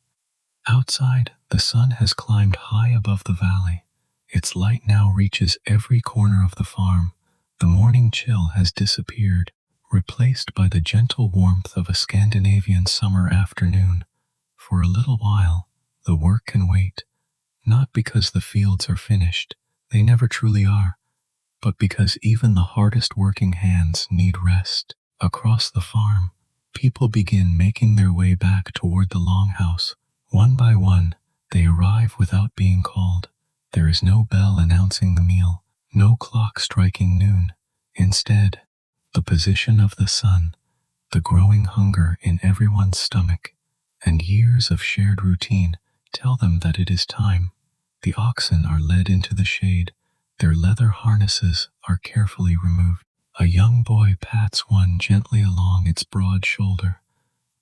Outside, the sun has climbed high above the valley. Its light now reaches every corner of the farm. The morning chill has disappeared, replaced by the gentle warmth of a Scandinavian summer afternoon. For a little while, the work can wait, not because the fields are finished, they never truly are, but because even the hardest working hands need rest. Across the farm, people begin making their way back toward the longhouse. One by one, they arrive without being called. There is no bell announcing the meal, no clock striking noon. Instead, the position of the sun, the growing hunger in everyone's stomach, and years of shared routine tell them that it is time. The oxen are led into the shade. Their leather harnesses are carefully removed. A young boy pats one gently along its broad shoulder.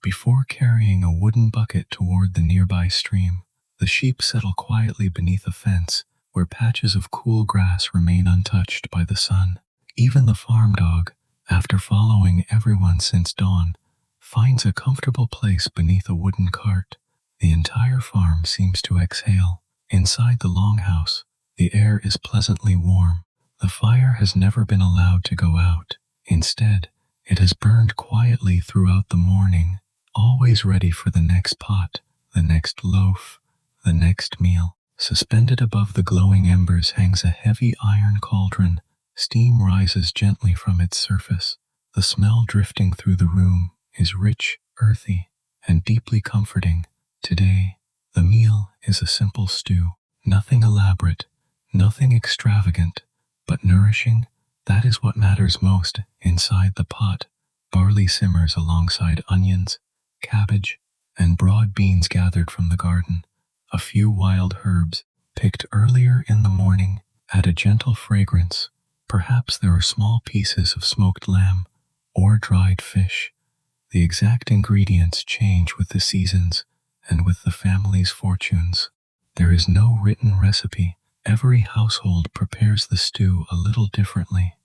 Before carrying a wooden bucket toward the nearby stream, the sheep settle quietly beneath a fence where patches of cool grass remain untouched by the sun. Even the farm dog, after following everyone since dawn, finds a comfortable place beneath a wooden cart. The entire farm seems to exhale. Inside the longhouse, the air is pleasantly warm. The fire has never been allowed to go out. Instead, it has burned quietly throughout the morning, always ready for the next pot, the next loaf, the next meal. Suspended above the glowing embers hangs a heavy iron cauldron. Steam rises gently from its surface. The smell drifting through the room is rich, earthy, and deeply comforting. Today, the meal is a simple stew. Nothing elaborate, nothing extravagant, but nourishing. That is what matters most. Inside the pot, barley simmers alongside onions, cabbage, and broad beans gathered from the garden. A few wild herbs, picked earlier in the morning, add a gentle fragrance. Perhaps there are small pieces of smoked lamb or dried fish. The exact ingredients change with the seasons and with the family's fortunes. There is no written recipe. Every household prepares the stew a little differently,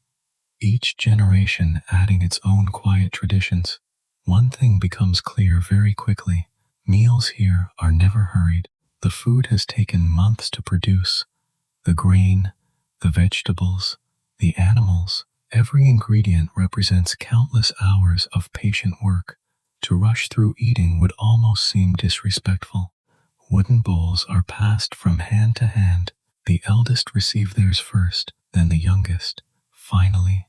each generation adding its own quiet traditions. One thing becomes clear very quickly. Meals here are never hurried. The food has taken months to produce. The grain, the vegetables, the animals, every ingredient represents countless hours of patient work. To rush through eating would almost seem disrespectful. Wooden bowls are passed from hand to hand. The eldest receive theirs first, then the youngest, finally,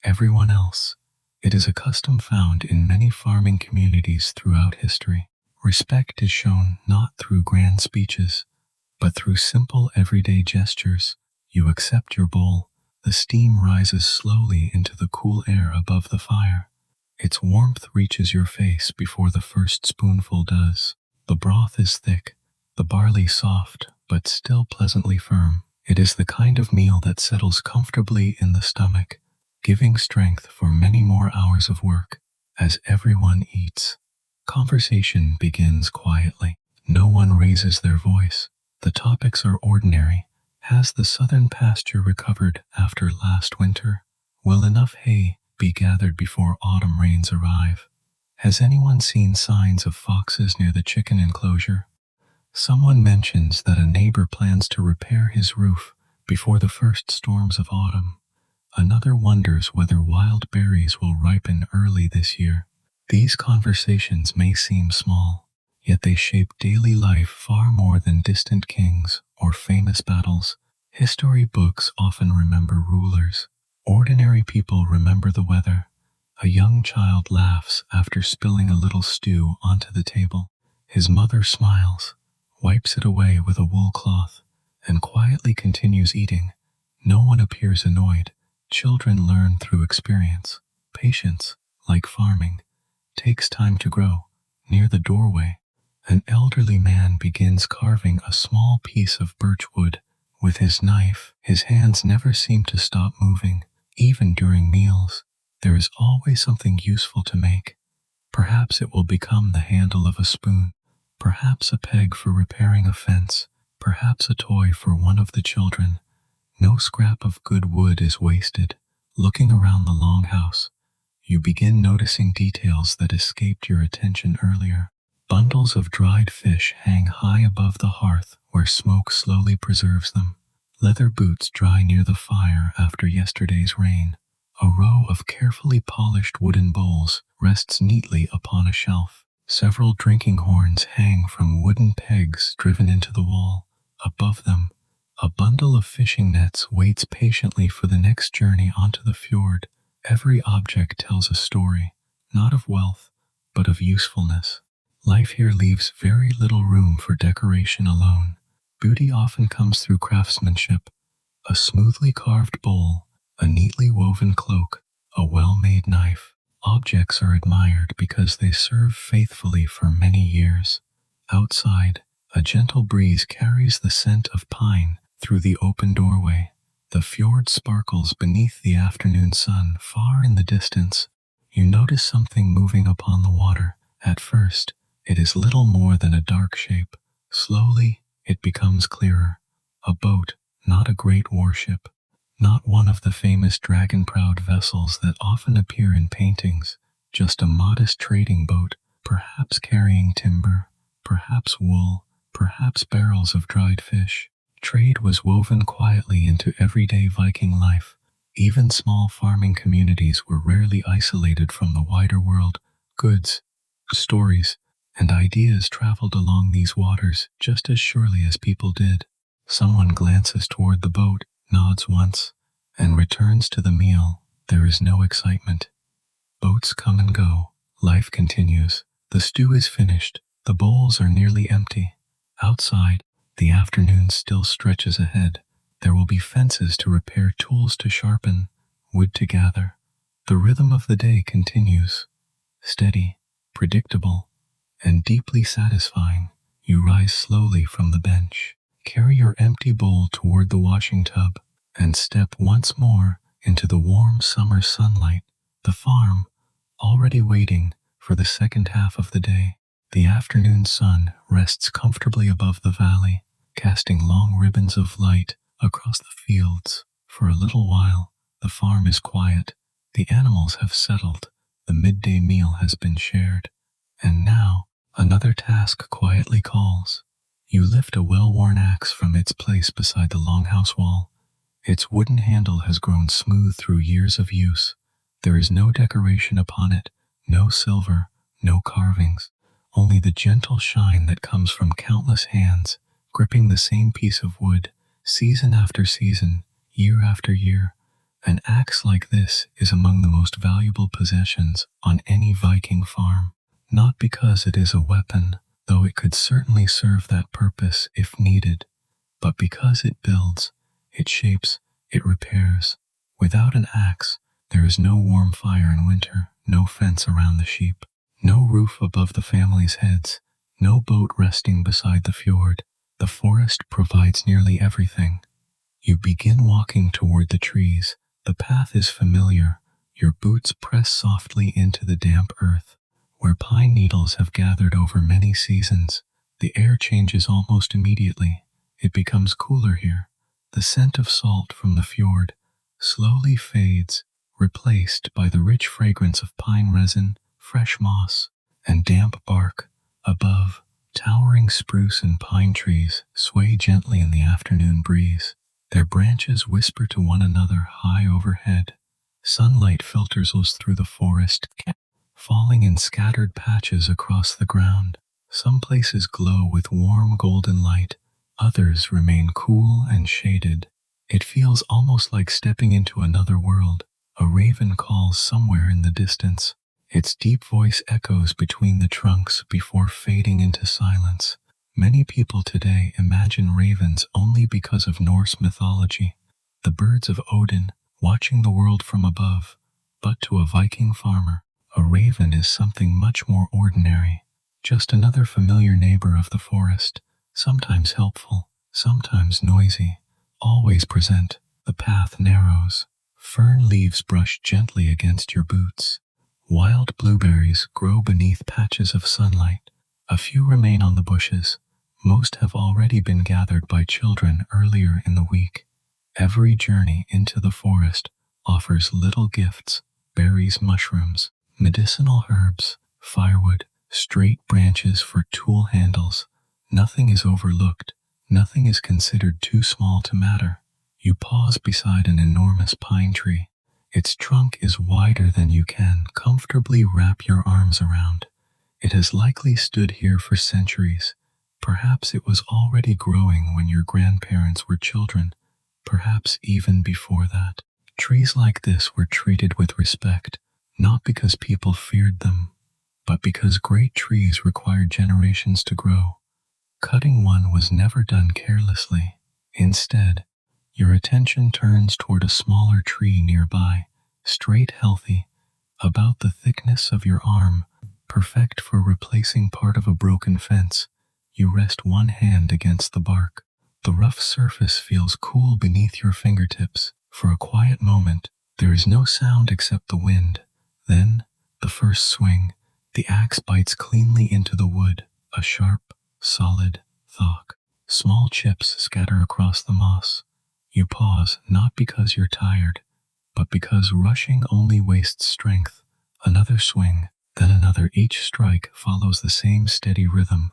everyone else. It is a custom found in many farming communities throughout history. Respect is shown not through grand speeches, but through simple everyday gestures. You accept your bowl. The steam rises slowly into the cool air above the fire. Its warmth reaches your face before the first spoonful does. The broth is thick, the barley soft, but still pleasantly firm. It is the kind of meal that settles comfortably in the stomach, giving strength for many more hours of work. As everyone eats, conversation begins quietly. No one raises their voice. The topics are ordinary. Has the southern pasture recovered after last winter? Will enough hay be gathered before autumn rains arrive? Has anyone seen signs of foxes near the chicken enclosure? Someone mentions that a neighbor plans to repair his roof before the first storms of autumn. Another wonders whether wild berries will ripen early this year. These conversations may seem small, yet they shape daily life far more than distant kings or famous battles. History books often remember rulers. Ordinary people remember the weather. A young child laughs after spilling a little stew onto the table. His mother smiles, wipes it away with a wool cloth, and quietly continues eating. No one appears annoyed. Children learn through experience. Patience, like farming, takes time to grow. Near the doorway, an elderly man begins carving a small piece of birch wood. With his knife, his hands never seem to stop moving, even during meals. There is always something useful to make. Perhaps it will become the handle of a spoon, perhaps a peg for repairing a fence, perhaps a toy for one of the children. No scrap of good wood is wasted. Looking around the longhouse, you begin noticing details that escaped your attention earlier. Bundles of dried fish hang high above the hearth where smoke slowly preserves them. Leather boots dry near the fire after yesterday's rain. A row of carefully polished wooden bowls rests neatly upon a shelf. Several drinking horns hang from wooden pegs driven into the wall. Above them, a bundle of fishing nets waits patiently for the next journey onto the fjord. Every object tells a story, not of wealth, but of usefulness. Life here leaves very little room for decoration alone. Beauty often comes through craftsmanship. A smoothly carved bowl, a neatly woven cloak, a well-made knife. Objects are admired because they serve faithfully for many years. Outside, a gentle breeze carries the scent of pine through the open doorway. The fjord sparkles beneath the afternoon sun far in the distance. You notice something moving upon the water. At first, it is little more than a dark shape. Slowly, it becomes clearer. A boat, not a great warship. Not one of the famous dragon-prowed vessels that often appear in paintings. Just a modest trading boat, perhaps carrying timber, perhaps wool, perhaps barrels of dried fish. Trade was woven quietly into everyday Viking life. Even small farming communities were rarely isolated from the wider world. Goods, stories, and ideas traveled along these waters just as surely as people did. Someone glances toward the boat, nods once, and returns to the meal. There is no excitement. Boats come and go. Life continues. The stew is finished. The bowls are nearly empty. Outside, the afternoon still stretches ahead. There will be fences to repair, tools to sharpen, wood to gather. The rhythm of the day continues. Steady, predictable, and deeply satisfying. You rise slowly from the bench, carry your empty bowl toward the washing tub, and step once more into the warm summer sunlight. The farm, already waiting for the second half of the day. The afternoon sun rests comfortably above the valley, casting long ribbons of light across the fields. For a little while, the farm is quiet. The animals have settled. The midday meal has been shared. And now, another task quietly calls. You lift a well-worn axe from its place beside the longhouse wall. Its wooden handle has grown smooth through years of use. There is no decoration upon it, no silver, no carvings, only the gentle shine that comes from countless hands, gripping the same piece of wood, season after season, year after year. An axe like this is among the most valuable possessions on any Viking farm. Not because it is a weapon, though it could certainly serve that purpose if needed, but because it builds, it shapes, it repairs. Without an axe, there is no warm fire in winter, no fence around the sheep, no roof above the family's heads, no boat resting beside the fjord. The forest provides nearly everything. You begin walking toward the trees. The path is familiar. Your boots press softly into the damp earth. Where pine needles have gathered over many seasons, the air changes almost immediately. It becomes cooler here. The scent of salt from the fjord slowly fades, replaced by the rich fragrance of pine resin, fresh moss, and damp bark. Above, towering spruce and pine trees sway gently in the afternoon breeze. Their branches whisper to one another high overhead. Sunlight filters through the forest, falling in scattered patches across the ground. Some places glow with warm golden light, others remain cool and shaded. It feels almost like stepping into another world. A raven calls somewhere in the distance. Its deep voice echoes between the trunks before fading into silence. Many people today imagine ravens only because of Norse mythology, the birds of Odin watching the world from above. But to a Viking farmer, a raven is something much more ordinary, just another familiar neighbor of the forest, sometimes helpful, sometimes noisy, always present. The path narrows. Fern leaves brush gently against your boots. Wild blueberries grow beneath patches of sunlight. A few remain on the bushes. Most have already been gathered by children earlier in the week. Every journey into the forest offers little gifts: berries, mushrooms, medicinal herbs, firewood, straight branches for tool handles. Nothing is overlooked. Nothing is considered too small to matter. You pause beside an enormous pine tree. Its trunk is wider than you can comfortably wrap your arms around. It has likely stood here for centuries. Perhaps it was already growing when your grandparents were children. Perhaps even before that. Trees like this were treated with respect, not because people feared them, but because great trees required generations to grow. Cutting one was never done carelessly. Instead, your attention turns toward a smaller tree nearby, straight, healthy, about the thickness of your arm, perfect for replacing part of a broken fence. You rest one hand against the bark. The rough surface feels cool beneath your fingertips. For a quiet moment, there is no sound except the wind. Then, the first swing, the axe bites cleanly into the wood, a sharp, solid thwack. Small chips scatter across the moss. You pause, not because you're tired, but because rushing only wastes strength. Another swing, then another. Each strike follows the same steady rhythm.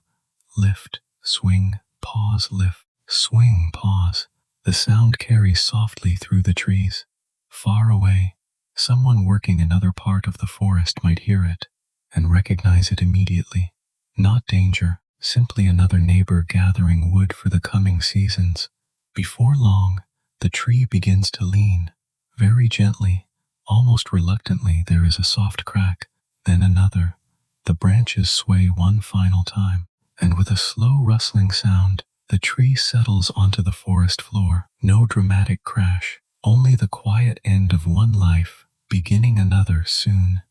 Lift, swing, pause, lift, swing, pause. The sound carries softly through the trees. Far away, someone working another part of the forest might hear it and recognize it immediately. Not danger, simply another neighbor gathering wood for the coming seasons. Before long, the tree begins to lean. Very gently, almost reluctantly, there is a soft crack, then another. The branches sway one final time, and with a slow rustling sound, the tree settles onto the forest floor. No dramatic crash, only the quiet end of one life, beginning another soon.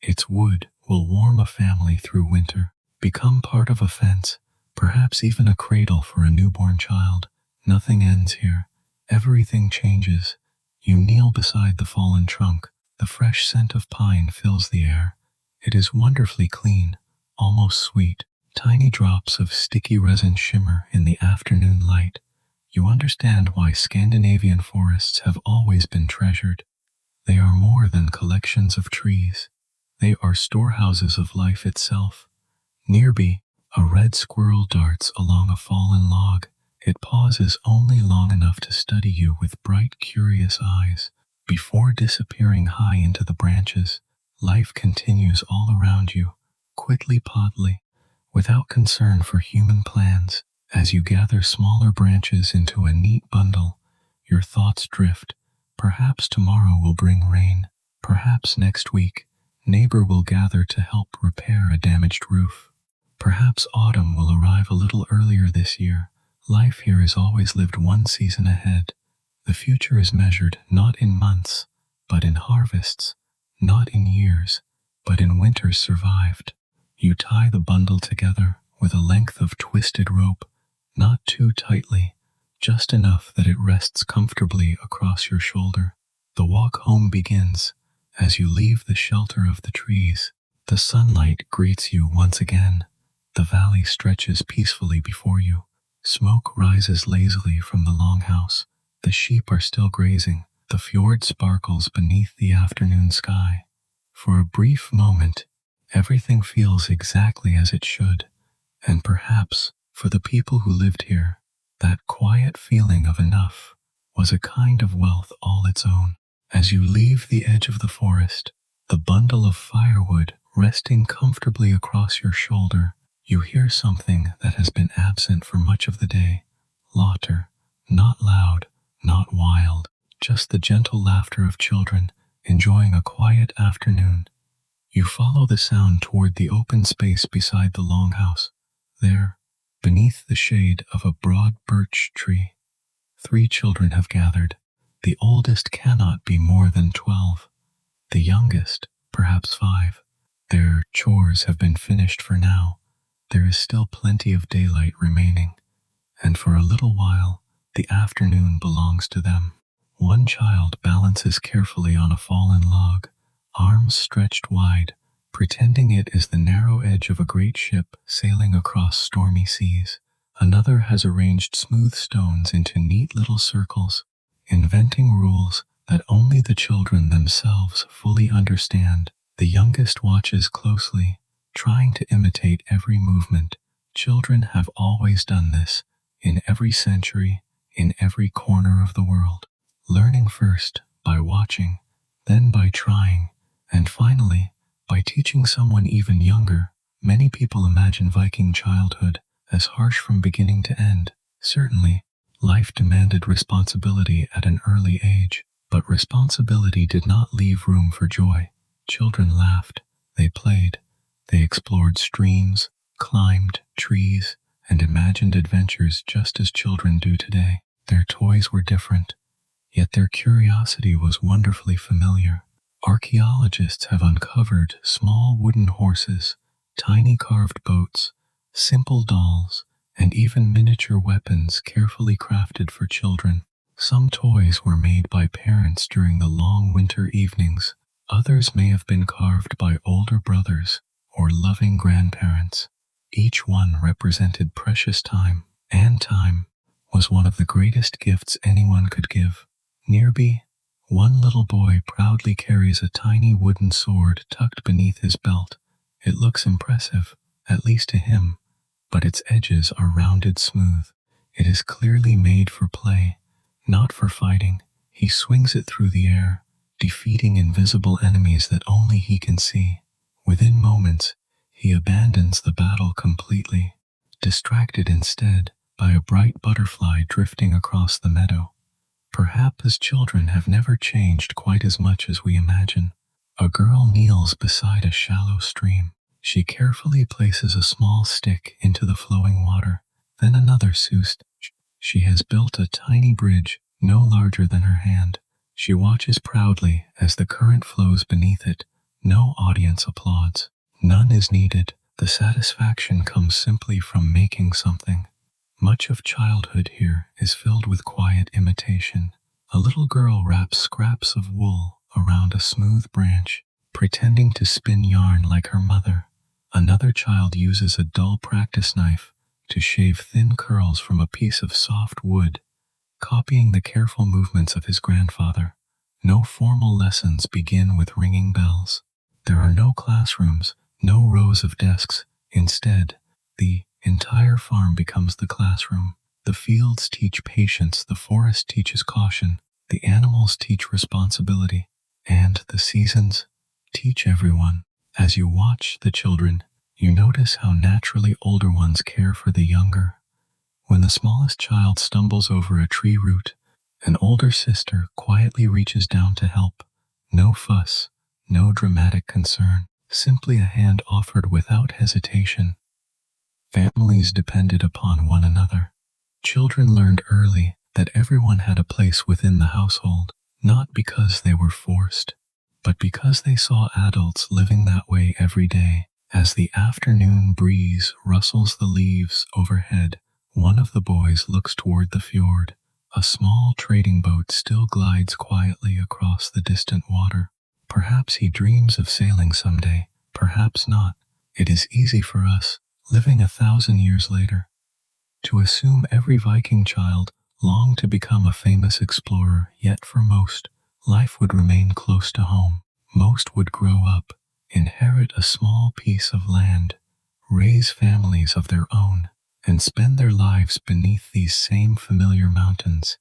Its wood will warm a family through winter. Become part of a fence, perhaps even a cradle for a newborn child. Nothing ends here. Everything changes. You kneel beside the fallen trunk. The fresh scent of pine fills the air. It is wonderfully clean, almost sweet. Tiny drops of sticky resin shimmer in the afternoon light. You understand why Scandinavian forests have always been treasured. They are more than collections of trees. They are storehouses of life itself. Nearby, a red squirrel darts along a fallen log. It pauses only long enough to study you with bright, curious eyes. Before disappearing high into the branches, life continues all around you, quickly, podly, without concern for human plans. As you gather smaller branches into a neat bundle, your thoughts drift. Perhaps tomorrow will bring rain. Perhaps next week, neighbor will gather to help repair a damaged roof. Perhaps autumn will arrive a little earlier this year. Life here is always lived one season ahead. The future is measured not in months, but in harvests, not in years, but in winters survived. You tie the bundle together with a length of twisted rope, not too tightly, just enough that it rests comfortably across your shoulder. The walk home begins. As you leave the shelter of the trees, the sunlight greets you once again. The valley stretches peacefully before you. Smoke rises lazily from the longhouse. The sheep are still grazing. The fjord sparkles beneath the afternoon sky. For a brief moment, everything feels exactly as it should. And perhaps, for the people who lived here, that quiet feeling of enough was a kind of wealth all its own. As you leave the edge of the forest, the bundle of firewood resting comfortably across your shoulder, you hear something that has been absent for much of the day. Laughter, not loud, not wild, just the gentle laughter of children enjoying a quiet afternoon. You follow the sound toward the open space beside the longhouse. There, beneath the shade of a broad birch tree, 3 children have gathered. The oldest cannot be more than 12. The youngest, perhaps 5. Their chores have been finished for now. There is still plenty of daylight remaining, and for a little while, the afternoon belongs to them. One child balances carefully on a fallen log, arms stretched wide, pretending it is the narrow edge of a great ship sailing across stormy seas. Another has arranged smooth stones into neat little circles, inventing rules that only the children themselves fully understand. The youngest watches closely, trying to imitate every movement. Children have always done this, in every century, in every corner of the world. Learning first by watching, then by trying, and finally, by teaching someone even younger. Many people imagine Viking childhood as harsh from beginning to end. Certainly, life demanded responsibility at an early age, but responsibility did not leave room for joy. Children laughed, they played, they explored streams, climbed trees, and imagined adventures just as children do today. Their toys were different, yet their curiosity was wonderfully familiar. Archaeologists have uncovered small wooden horses, tiny carved boats, simple dolls, and even miniature weapons carefully crafted for children. Some toys were made by parents during the long winter evenings. Others may have been carved by older brothers or loving grandparents. Each one represented precious time, and time was one of the greatest gifts anyone could give. Nearby, one little boy proudly carries a tiny wooden sword tucked beneath his belt. It looks impressive, at least to him, but its edges are rounded smooth. It is clearly made for play, not for fighting. He swings it through the air, defeating invisible enemies that only he can see. Within moments, he abandons the battle completely, distracted instead by a bright butterfly drifting across the meadow. Perhaps children have never changed quite as much as we imagine. A girl kneels beside a shallow stream. She carefully places a small stick into the flowing water, then another soothes. She has built a tiny bridge, no larger than her hand. She watches proudly as the current flows beneath it. No audience applauds. None is needed. The satisfaction comes simply from making something. Much of childhood here is filled with quiet imitation. A little girl wraps scraps of wool around a smooth branch, pretending to spin yarn like her mother. Another child uses a dull practice knife to shave thin curls from a piece of soft wood, copying the careful movements of his grandfather. No formal lessons begin with ringing bells. There are no classrooms, no rows of desks. Instead, the entire farm becomes the classroom. The fields teach patience, the forest teaches caution, the animals teach responsibility, and the seasons teach everyone. As you watch the children, you notice how naturally older ones care for the younger. When the smallest child stumbles over a tree root, an older sister quietly reaches down to help. No fuss, no dramatic concern, simply a hand offered without hesitation. Families depended upon one another. Children learned early that everyone had a place within the household, not because they were forced, but because they saw adults living that way every day. As the afternoon breeze rustles the leaves overhead, one of the boys looks toward the fjord. A small trading boat still glides quietly across the distant water. Perhaps he dreams of sailing someday, perhaps not. It is easy for us, living 1,000 years later, to assume every Viking child longed to become a famous explorer, yet for most, life would remain close to home. Most would grow up, inherit a small piece of land, raise families of their own, and spend their lives beneath these same familiar mountains.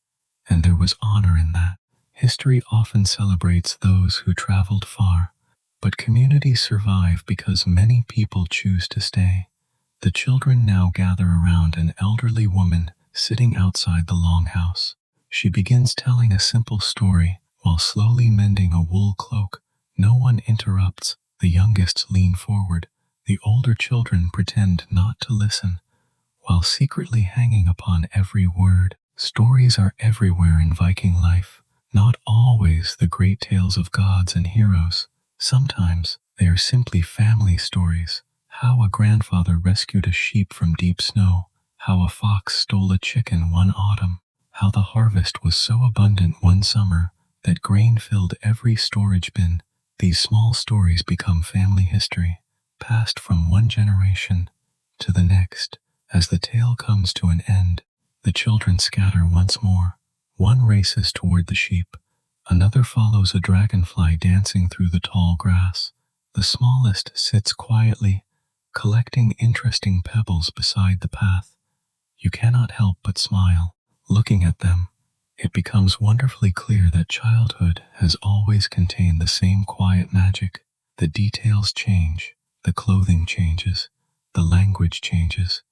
And there was honor in that. History often celebrates those who traveled far, but communities survive because many people choose to stay. The children now gather around an elderly woman sitting outside the longhouse. She begins telling a simple story while slowly mending a wool cloak. No one interrupts. The youngest lean forward. The older children pretend not to listen, while secretly hanging upon every word. Stories are everywhere in Viking life. Not always the great tales of gods and heroes. Sometimes they are simply family stories. How a grandfather rescued a sheep from deep snow. How a fox stole a chicken one autumn. How the harvest was so abundant one summer that grain filled every storage bin. These small stories become family history, passed from one generation to the next. As the tale comes to an end, the children scatter once more. One races toward the sheep. Another follows a dragonfly dancing through the tall grass. The smallest sits quietly, collecting interesting pebbles beside the path. You cannot help but smile. Looking at them, it becomes wonderfully clear that childhood has always contained the same quiet magic. The details change, the clothing changes, the language changes,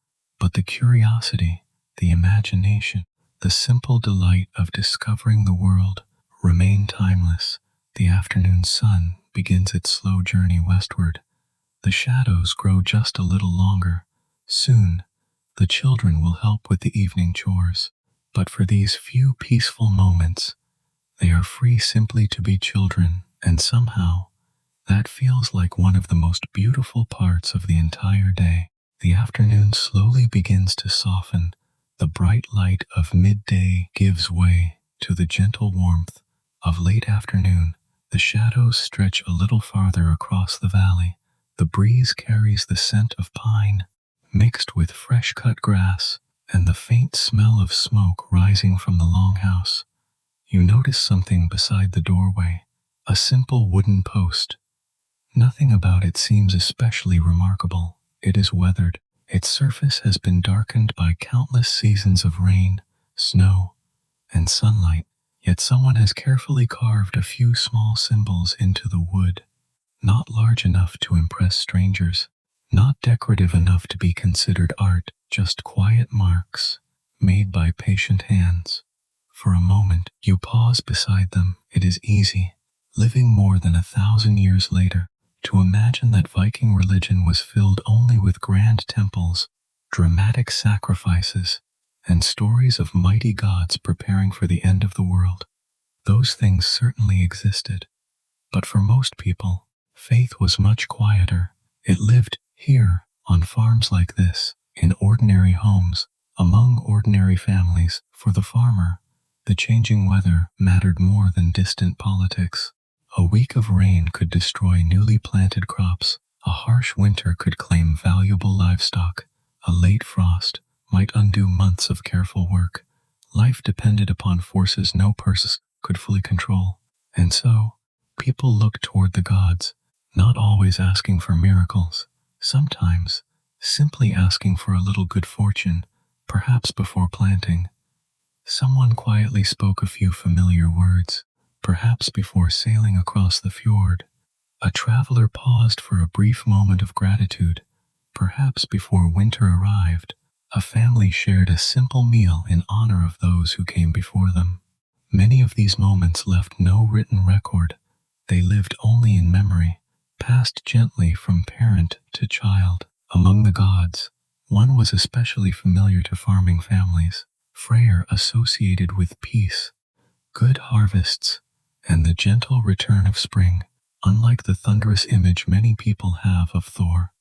but the curiosity, the imagination, the simple delight of discovering the world remain timeless. The afternoon sun begins its slow journey westward. The shadows grow just a little longer. Soon, the children will help with the evening chores. But for these few peaceful moments, they are free simply to be children, and somehow, that feels like one of the most beautiful parts of the entire day. The afternoon slowly begins to soften. The bright light of midday gives way to the gentle warmth of late afternoon. The shadows stretch a little farther across the valley. The breeze carries the scent of pine, mixed with fresh-cut grass, and the faint smell of smoke rising from the longhouse. You notice something beside the doorway, a simple wooden post. Nothing about it seems especially remarkable. It is weathered. Its surface has been darkened by countless seasons of rain, snow, and sunlight, yet someone has carefully carved a few small symbols into the wood. Not large enough to impress strangers, not decorative enough to be considered art, just quiet marks, made by patient hands. For a moment, you pause beside them. It is easy, living more than 1,000 years later, to imagine that Viking religion was filled only with grand temples, dramatic sacrifices, and stories of mighty gods preparing for the end of the world. Those things certainly existed, but for most people, faith was much quieter. It lived here, On farms like this, in ordinary homes, among ordinary families, for the farmer, the changing weather mattered more than distant politics. A week of rain could destroy newly planted crops. A harsh winter could claim valuable livestock. A late frost might undo months of careful work. Life depended upon forces no purse could fully control. And so, people looked toward the gods, not always asking for miracles, sometimes simply asking for a little good fortune, perhaps before planting. Someone quietly spoke a few familiar words, perhaps before sailing across the fjord. A traveler paused for a brief moment of gratitude, perhaps before winter arrived. A family shared a simple meal in honor of those who came before them. Many of these moments left no written record. They lived only in memory, passed gently from parent to child. Among the gods, one was especially familiar to farming families. Freyr associated with peace, good harvests, and the gentle return of spring. Unlike the thunderous image many people have of Thor,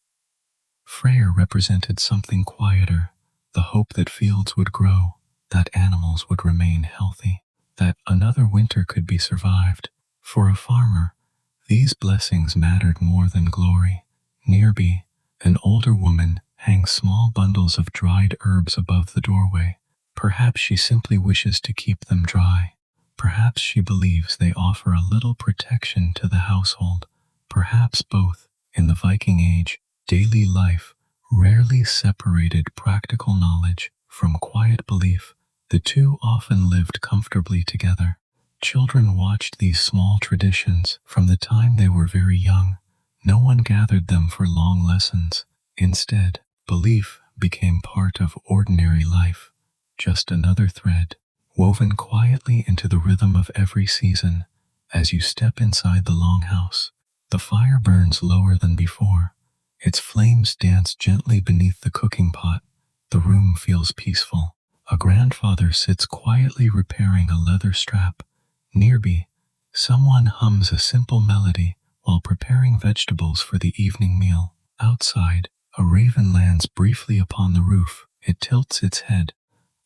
Freyr represented something quieter, the hope that fields would grow, that animals would remain healthy, that another winter could be survived. For a farmer, these blessings mattered more than glory. Nearby, an older woman hangs small bundles of dried herbs above the doorway. Perhaps she simply wishes to keep them dry. Perhaps she believes they offer a little protection to the household. Perhaps both. In the Viking Age, daily life rarely separated practical knowledge from quiet belief. The two often lived comfortably together. Children watched these small traditions from the time they were very young. No one gathered them for long lessons. Instead, belief became part of ordinary life, just another thread, woven quietly into the rhythm of every season. As you step inside the longhouse, the fire burns lower than before. Its flames dance gently beneath the cooking pot. The room feels peaceful. A grandfather sits quietly repairing a leather strap. Nearby, someone hums a simple melody while preparing vegetables for the evening meal. Outside, a raven lands briefly upon the roof. It tilts its head,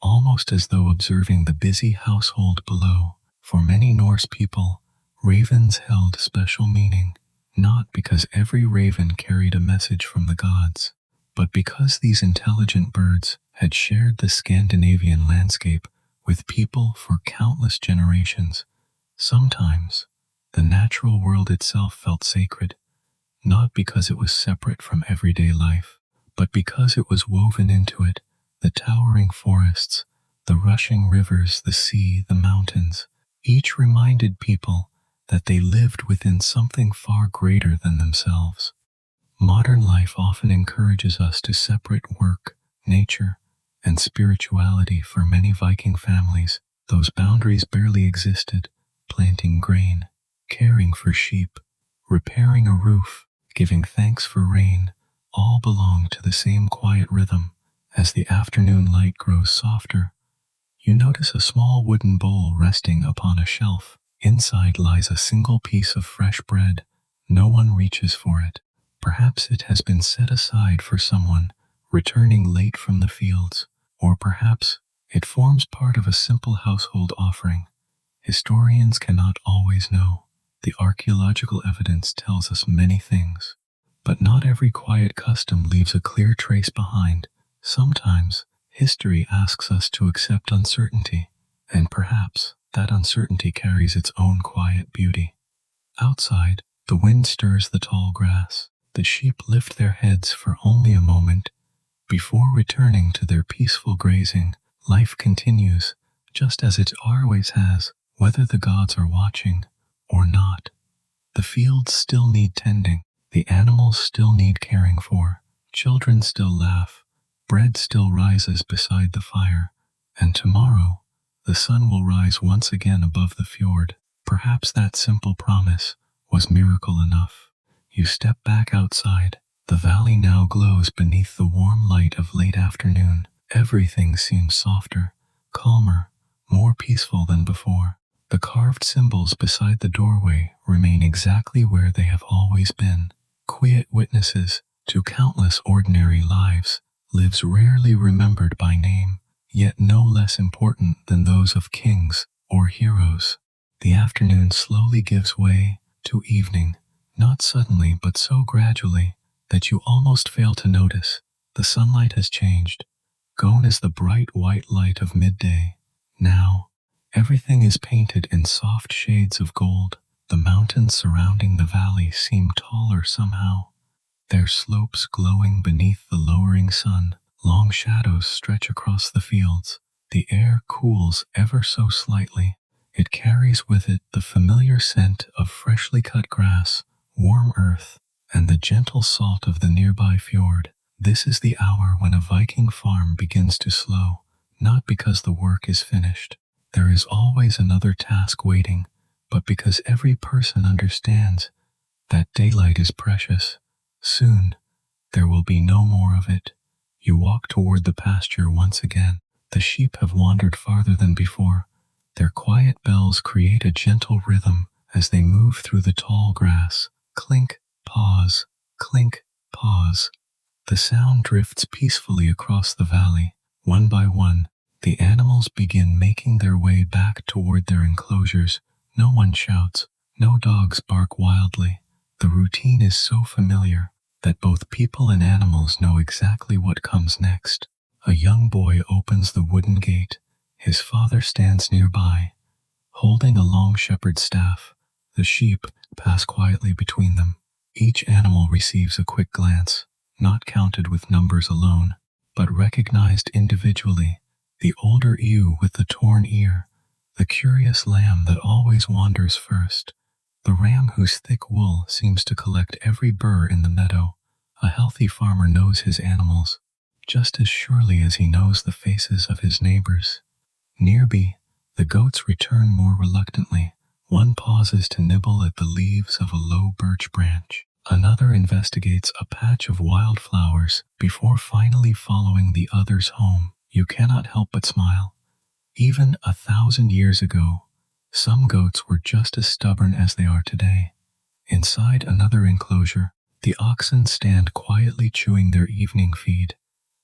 almost as though observing the busy household below. For many Norse people, ravens held special meaning, not because every raven carried a message from the gods, but because these intelligent birds had shared the Scandinavian landscape with people for countless generations. Sometimes, the natural world itself felt sacred, not because it was separate from everyday life, but because it was woven into it. The towering forests, the rushing rivers, the sea, the mountains, each reminded people that they lived within something far greater than themselves. Modern life often encourages us to separate work, nature, and spirituality. For many Viking families, those boundaries barely existed. Planting grain, caring for sheep, repairing a roof, giving thanks for rain, all belong to the same quiet rhythm. As the afternoon light grows softer, you notice a small wooden bowl resting upon a shelf. Inside lies a single piece of fresh bread. No one reaches for it. Perhaps it has been set aside for someone returning late from the fields, or perhaps it forms part of a simple household offering. Historians cannot always know. The archaeological evidence tells us many things, but not every quiet custom leaves a clear trace behind. Sometimes, history asks us to accept uncertainty, and perhaps that uncertainty carries its own quiet beauty. Outside, the wind stirs the tall grass. The sheep lift their heads for only a moment before returning to their peaceful grazing. Life continues, just as it always has, whether the gods are watching or not. The fields still need tending. The animals still need caring for. Children still laugh. Bread still rises beside the fire. And tomorrow, the sun will rise once again above the fjord. Perhaps that simple promise was miracle enough. You step back outside. The valley now glows beneath the warm light of late afternoon. Everything seems softer, calmer, more peaceful than before. The carved symbols beside the doorway remain exactly where they have always been. Quiet witnesses, to countless ordinary lives, lives rarely remembered by name, yet no less important than those of kings or heroes. The afternoon slowly gives way to evening, not suddenly but so gradually that you almost fail to notice. The sunlight has changed. Gone is the bright white light of midday. Now, everything is painted in soft shades of gold. The mountains surrounding the valley seem taller somehow, their slopes glowing beneath the lowering sun. Long shadows stretch across the fields. The air cools ever so slightly. It carries with it the familiar scent of freshly cut grass, warm earth, and the gentle salt of the nearby fjord. This is the hour when a Viking farm begins to slow, not because the work is finished. There is always another task waiting, but because every person understands that daylight is precious. Soon, there will be no more of it. You walk toward the pasture once again. The sheep have wandered farther than before. Their quiet bells create a gentle rhythm as they move through the tall grass. Clink, pause, clink, pause. The sound drifts peacefully across the valley. One by one, the animals begin making their way back toward their enclosures. No one shouts. No dogs bark wildly. The routine is so familiar that both people and animals know exactly what comes next. A young boy opens the wooden gate. His father stands nearby, holding a long shepherd's staff. The sheep pass quietly between them. Each animal receives a quick glance, not counted with numbers alone, but recognized individually. The older ewe with the torn ear, the curious lamb that always wanders first, the ram whose thick wool seems to collect every burr in the meadow. A healthy farmer knows his animals, just as surely as he knows the faces of his neighbors. Nearby, the goats return more reluctantly. One pauses to nibble at the leaves of a low birch branch. Another investigates a patch of wildflowers before finally following the others home. You cannot help but smile. Even 1,000 years ago, some goats were just as stubborn as they are today. Inside another enclosure, the oxen stand quietly chewing their evening feed.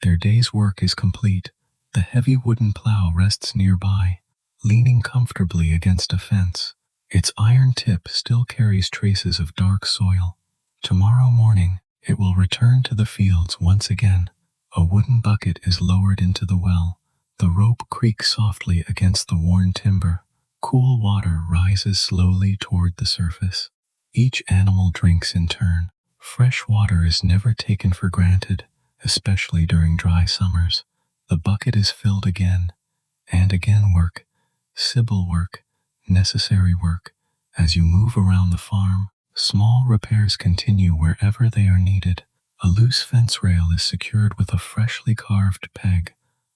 Their day's work is complete. The heavy wooden plow rests nearby, leaning comfortably against a fence. Its iron tip still carries traces of dark soil. Tomorrow morning, it will return to the fields once again. A wooden bucket is lowered into the well. The rope creaks softly against the worn timber. Cool water rises slowly toward the surface. Each animal drinks in turn. Fresh water is never taken for granted, especially during dry summers. The bucket is filled again, and again work, Sibyl work, necessary work. As you move around the farm, small repairs continue wherever they are needed. A loose fence rail is secured with a freshly carved peg.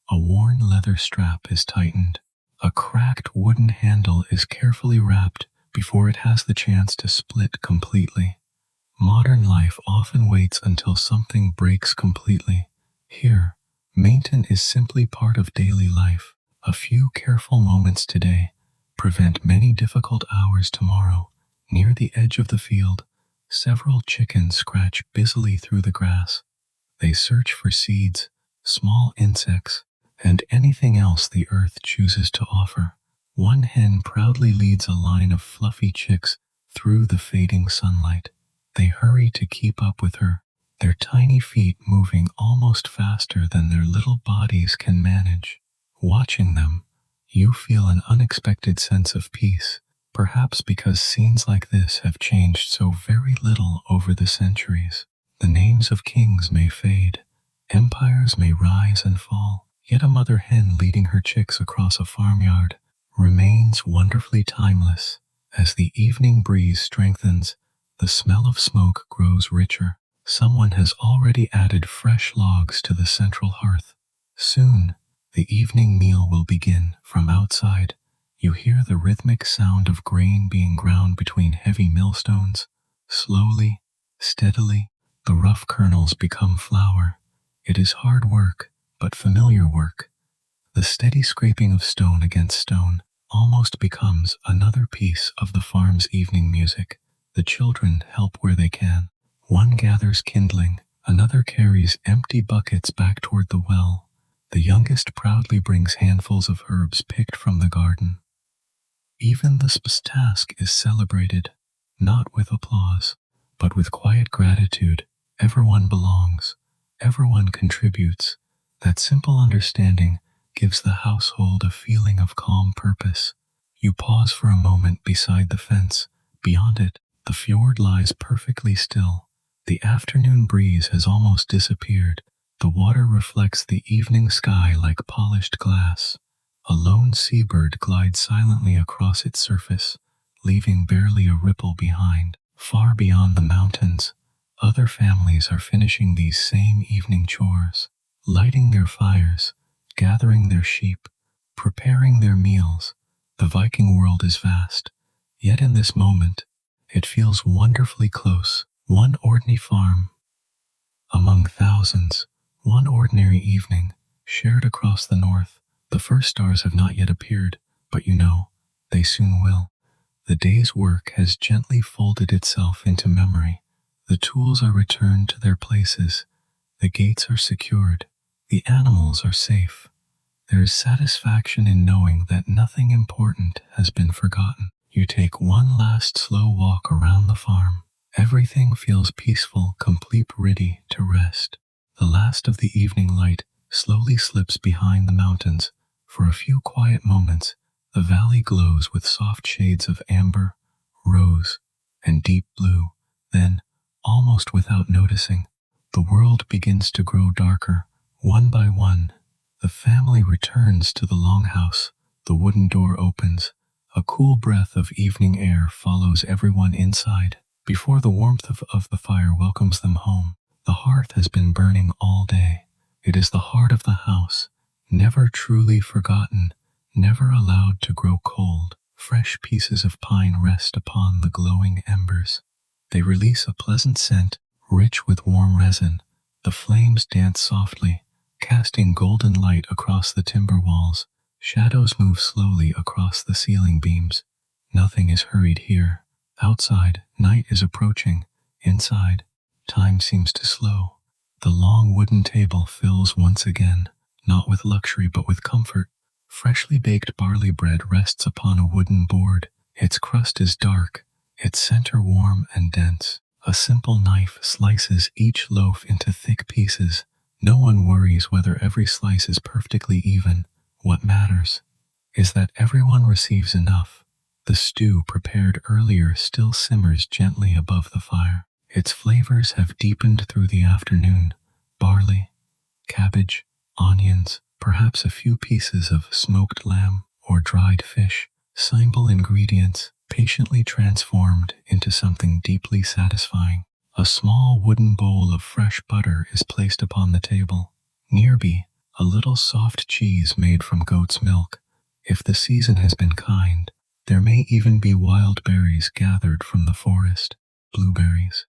A worn leather strap is tightened. A cracked wooden handle is carefully wrapped before it has the chance to split completely. Modern life often waits until something breaks completely. Here, maintenance is simply part of daily life. A few careful moments today prevent many difficult hours tomorrow. Near the edge of the field, several chickens scratch busily through the grass. They search for seeds, small insects, and anything else the earth chooses to offer. One hen proudly leads a line of fluffy chicks through the fading sunlight. They hurry to keep up with her, their tiny feet moving almost faster than their little bodies can manage. Watching them, you feel an unexpected sense of peace, perhaps because scenes like this have changed so very little over the centuries. The names of kings may fade, empires may rise and fall, yet a mother hen leading her chicks across a farmyard remains wonderfully timeless. As the evening breeze strengthens, the smell of smoke grows richer. Someone has already added fresh logs to the central hearth. Soon, the evening meal will begin. From outside, you hear the rhythmic sound of grain being ground between heavy millstones. Slowly, steadily, the rough kernels become flour. It is hard work, but familiar work. The steady scraping of stone against stone almost becomes another piece of the farm's evening music. The children help where they can. One gathers kindling, Another carries empty buckets back toward the well. The youngest proudly brings handfuls of herbs picked from the garden. Even the task is celebrated, not with applause, but with quiet gratitude. Everyone belongs. Everyone contributes. That simple understanding gives the household a feeling of calm purpose. You pause for a moment beside the fence. Beyond it, the fjord lies perfectly still. The afternoon breeze has almost disappeared. The water reflects the evening sky like polished glass. A lone seabird glides silently across its surface, leaving barely a ripple behind. Far beyond the mountains, other families are finishing these same evening chores, lighting their fires, gathering their sheep, preparing their meals. The Viking world is vast, yet in this moment, it feels wonderfully close. One ordinary farm among thousands, one ordinary evening, shared across the north. The first stars have not yet appeared, but you know, they soon will. The day's work has gently folded itself into memory. The tools are returned to their places. The gates are secured. The animals are safe. There is satisfaction in knowing that nothing important has been forgotten. You take one last slow walk around the farm. Everything feels peaceful, complete, ready to rest. The last of the evening light slowly slips behind the mountains. For a few quiet moments, the valley glows with soft shades of amber, rose, and deep blue. Then, almost without noticing, the world begins to grow darker. One by one, the family returns to the longhouse. The wooden door opens. A cool breath of evening air follows everyone inside. Before the warmth of the fire welcomes them home, the hearth has been burning all day. It is the heart of the house, never truly forgotten, never allowed to grow cold. Fresh pieces of pine rest upon the glowing embers. They release a pleasant scent, rich with warm resin. The flames dance softly, casting golden light across the timber walls. Shadows move slowly across the ceiling beams. Nothing is hurried here. Outside, night is approaching. Inside, time seems to slow. The long wooden table fills once again, not with luxury but with comfort. Freshly baked barley bread rests upon a wooden board. Its crust is dark, its center warm and dense. A simple knife slices each loaf into thick pieces. No one worries whether every slice is perfectly even. What matters is that everyone receives enough. The stew prepared earlier still simmers gently above the fire. Its flavors have deepened through the afternoon. Barley, cabbage, onions, perhaps a few pieces of smoked lamb or dried fish, simple ingredients patiently transformed into something deeply satisfying. A small wooden bowl of fresh butter is placed upon the table. Nearby, a little soft cheese made from goat's milk. If the season has been kind, there may even be wild berries gathered from the forest, blueberries,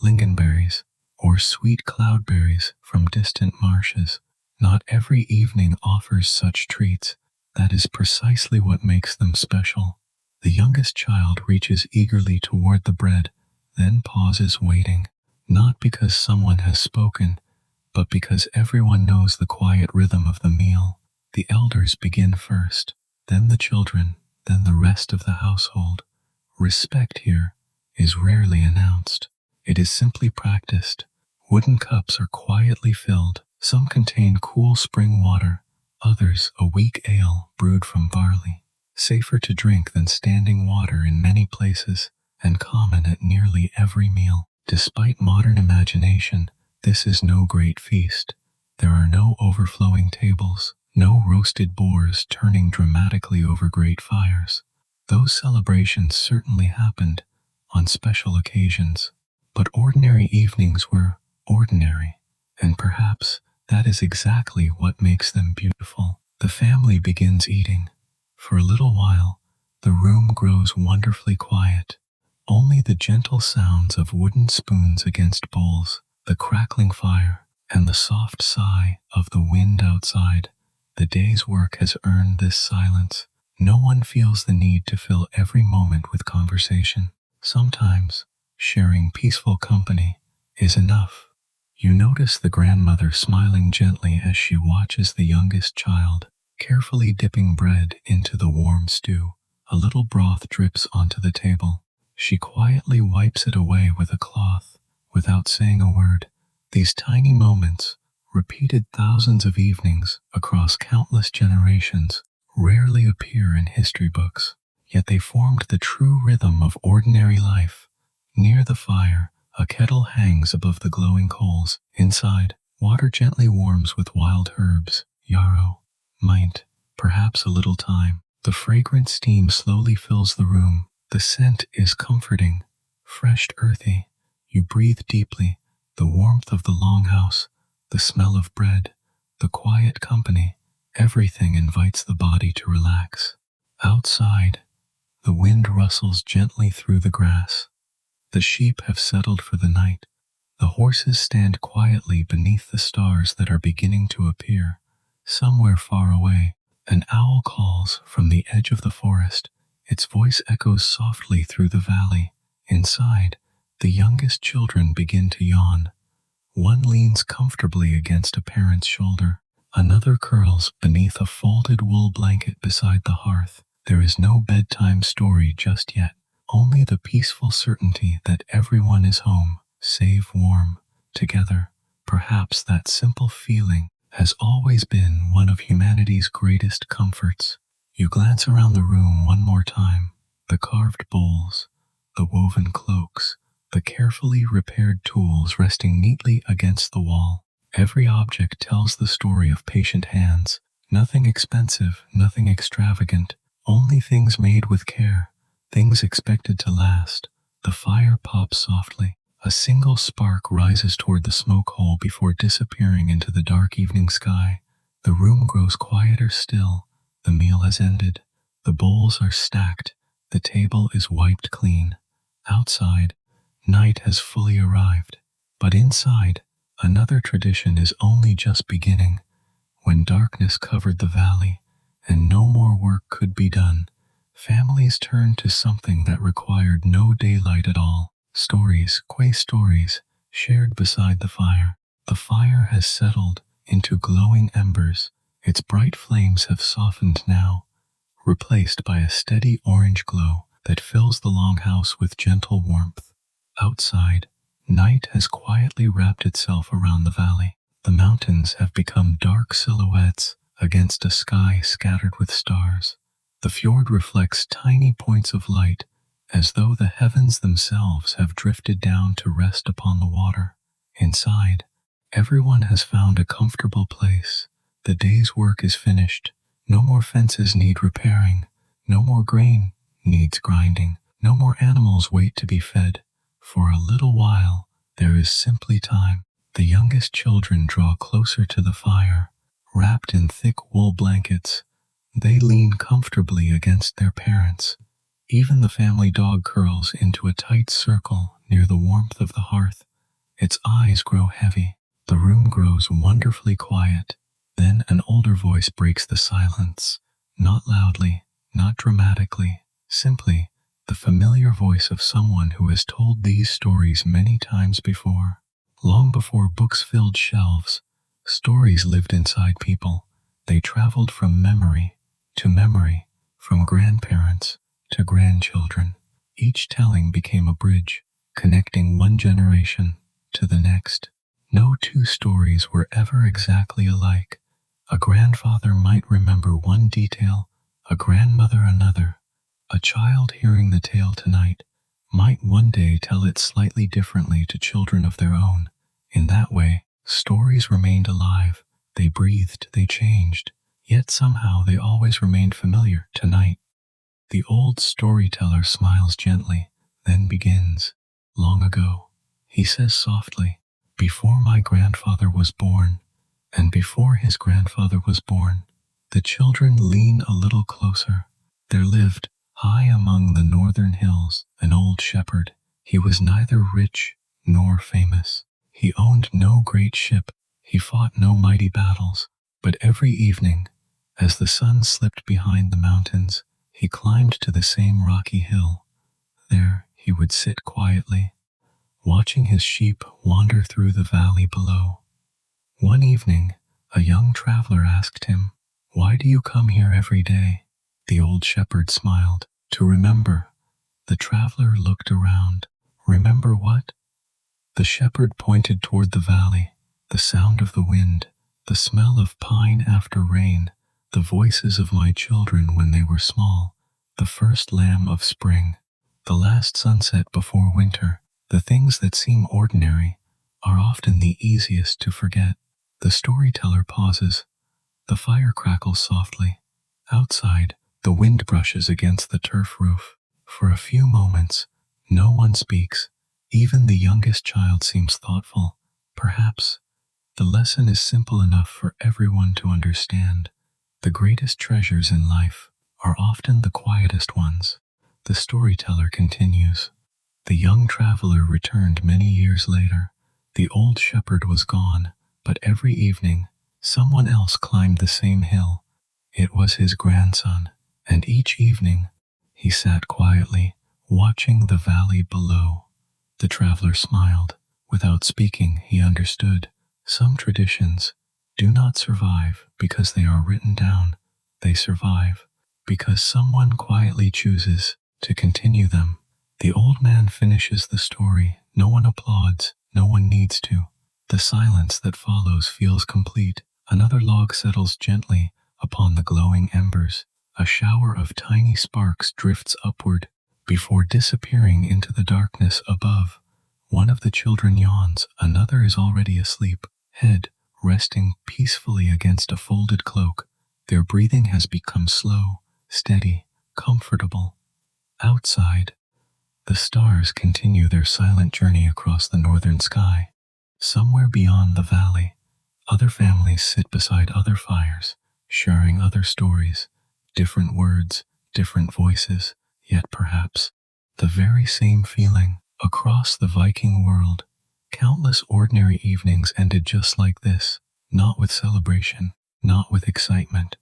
lingonberries, or sweet cloudberries from distant marshes. Not every evening offers such treats. That is precisely what makes them special. The youngest child reaches eagerly toward the bread, then pauses waiting, not because someone has spoken, but because everyone knows the quiet rhythm of the meal. The elders begin first, then the children, then the rest of the household. Respect here is rarely announced. It is simply practiced. Wooden cups are quietly filled. Some contain cool spring water, others a weak ale brewed from barley. Safer to drink than standing water in many places, and common at nearly every meal. Despite modern imagination, this is no great feast. There are no overflowing tables, no roasted boars turning dramatically over great fires. Those celebrations certainly happened on special occasions, but ordinary evenings were ordinary, and perhaps that is exactly what makes them beautiful. The family begins eating. For a little while, the room grows wonderfully quiet. Only the gentle sounds of wooden spoons against bowls, the crackling fire, and the soft sigh of the wind outside. The day's work has earned this silence. No one feels the need to fill every moment with conversation. Sometimes, sharing peaceful company is enough. You notice the grandmother smiling gently as she watches the youngest child carefully dipping bread into the warm stew. A little broth drips onto the table. She quietly wipes it away with a cloth, without saying a word. These tiny moments, repeated thousands of evenings across countless generations, rarely appear in history books. Yet they formed the true rhythm of ordinary life. Near the fire, a kettle hangs above the glowing coals. Inside, water gently warms with wild herbs, yarrow, mint, perhaps a little thyme. The fragrant steam slowly fills the room. The scent is comforting, fresh, earthy. You breathe deeply. The warmth of the longhouse, the smell of bread, the quiet company, everything invites the body to relax. Outside, the wind rustles gently through the grass. The sheep have settled for the night. The horses stand quietly beneath the stars that are beginning to appear. Somewhere far away, an owl calls from the edge of the forest. Its voice echoes softly through the valley. Inside, the youngest children begin to yawn. One leans comfortably against a parent's shoulder. Another curls beneath a folded wool blanket beside the hearth. There is no bedtime story just yet, only the peaceful certainty that everyone is home, safe, warm, together. Perhaps that simple feeling has always been one of humanity's greatest comforts. You glance around the room one more time. The carved bowls, the woven cloaks, the carefully repaired tools resting neatly against the wall. Every object tells the story of patient hands. Nothing expensive, nothing extravagant, only things made with care, things expected to last. The fire pops softly. A single spark rises toward the smoke hole before disappearing into the dark evening sky. The room grows quieter still. The meal has ended. The bowls are stacked. The table is wiped clean. Outside, night has fully arrived. But inside, another tradition is only just beginning. When darkness covered the valley, and no more work could be done, families turned to something that required no daylight at all. Stories, quaint stories, shared beside the fire. The fire has settled into glowing embers. Its bright flames have softened now, replaced by a steady orange glow that fills the longhouse with gentle warmth. Outside, night has quietly wrapped itself around the valley. The mountains have become dark silhouettes against a sky scattered with stars. The fjord reflects tiny points of light, as though the heavens themselves have drifted down to rest upon the water. Inside, everyone has found a comfortable place. The day's work is finished. No more fences need repairing. No more grain needs grinding. No more animals wait to be fed. For a little while, there is simply time. The youngest children draw closer to the fire. Wrapped in thick wool blankets, they lean comfortably against their parents. Even the family dog curls into a tight circle near the warmth of the hearth. Its eyes grow heavy. The room grows wonderfully quiet. Then an older voice breaks the silence. Not loudly, not dramatically, simply the familiar voice of someone who has told these stories many times before. Long before books filled shelves, stories lived inside people. They traveled from memory to memory, from grandparents to grandchildren. Each telling became a bridge, connecting one generation to the next. No two stories were ever exactly alike. A grandfather might remember one detail, a grandmother another. A child hearing the tale tonight might one day tell it slightly differently to children of their own. In that way, stories remained alive. They breathed, they changed, yet somehow they always remained familiar. Tonight, the old storyteller smiles gently, then begins. Long ago, he says softly, before my grandfather was born, and before his grandfather was born, the children lean a little closer. There lived, high among the northern hills, an old shepherd. He was neither rich nor famous. He owned no great ship. He fought no mighty battles. But every evening, as the sun slipped behind the mountains, he climbed to the same rocky hill. There he would sit quietly, watching his sheep wander through the valley below. One evening, a young traveler asked him, "Why do you come here every day?" The old shepherd smiled. "To remember." The traveler looked around. "Remember what?" The shepherd pointed toward the valley, the sound of the wind, the smell of pine after rain, the voices of my children when they were small, the first lamb of spring, the last sunset before winter. The things that seem ordinary are often the easiest to forget. The storyteller pauses. The fire crackles softly. Outside, the wind brushes against the turf roof. For a few moments, no one speaks. Even the youngest child seems thoughtful. Perhaps the lesson is simple enough for everyone to understand. The greatest treasures in life are often the quietest ones. The storyteller continues. The young traveler returned many years later. The old shepherd was gone, but every evening, someone else climbed the same hill. It was his grandson, and each evening, he sat quietly, watching the valley below. The traveler smiled. Without speaking, he understood. Some traditions do not survive because they are written down. They survive because someone quietly chooses to continue them. The old man finishes the story. No one applauds. No one needs to. The silence that follows feels complete. Another log settles gently upon the glowing embers. A shower of tiny sparks drifts upward before disappearing into the darkness above. One of the children yawns. Another is already asleep, head resting peacefully against a folded cloak. Their breathing has become slow, steady, comfortable. Outside, the stars continue their silent journey across the northern sky. Somewhere beyond the valley, other families sit beside other fires, sharing other stories, different words, different voices, yet perhaps the very same feeling. Across the Viking world, countless ordinary evenings ended just like this, not with celebration, not with excitement,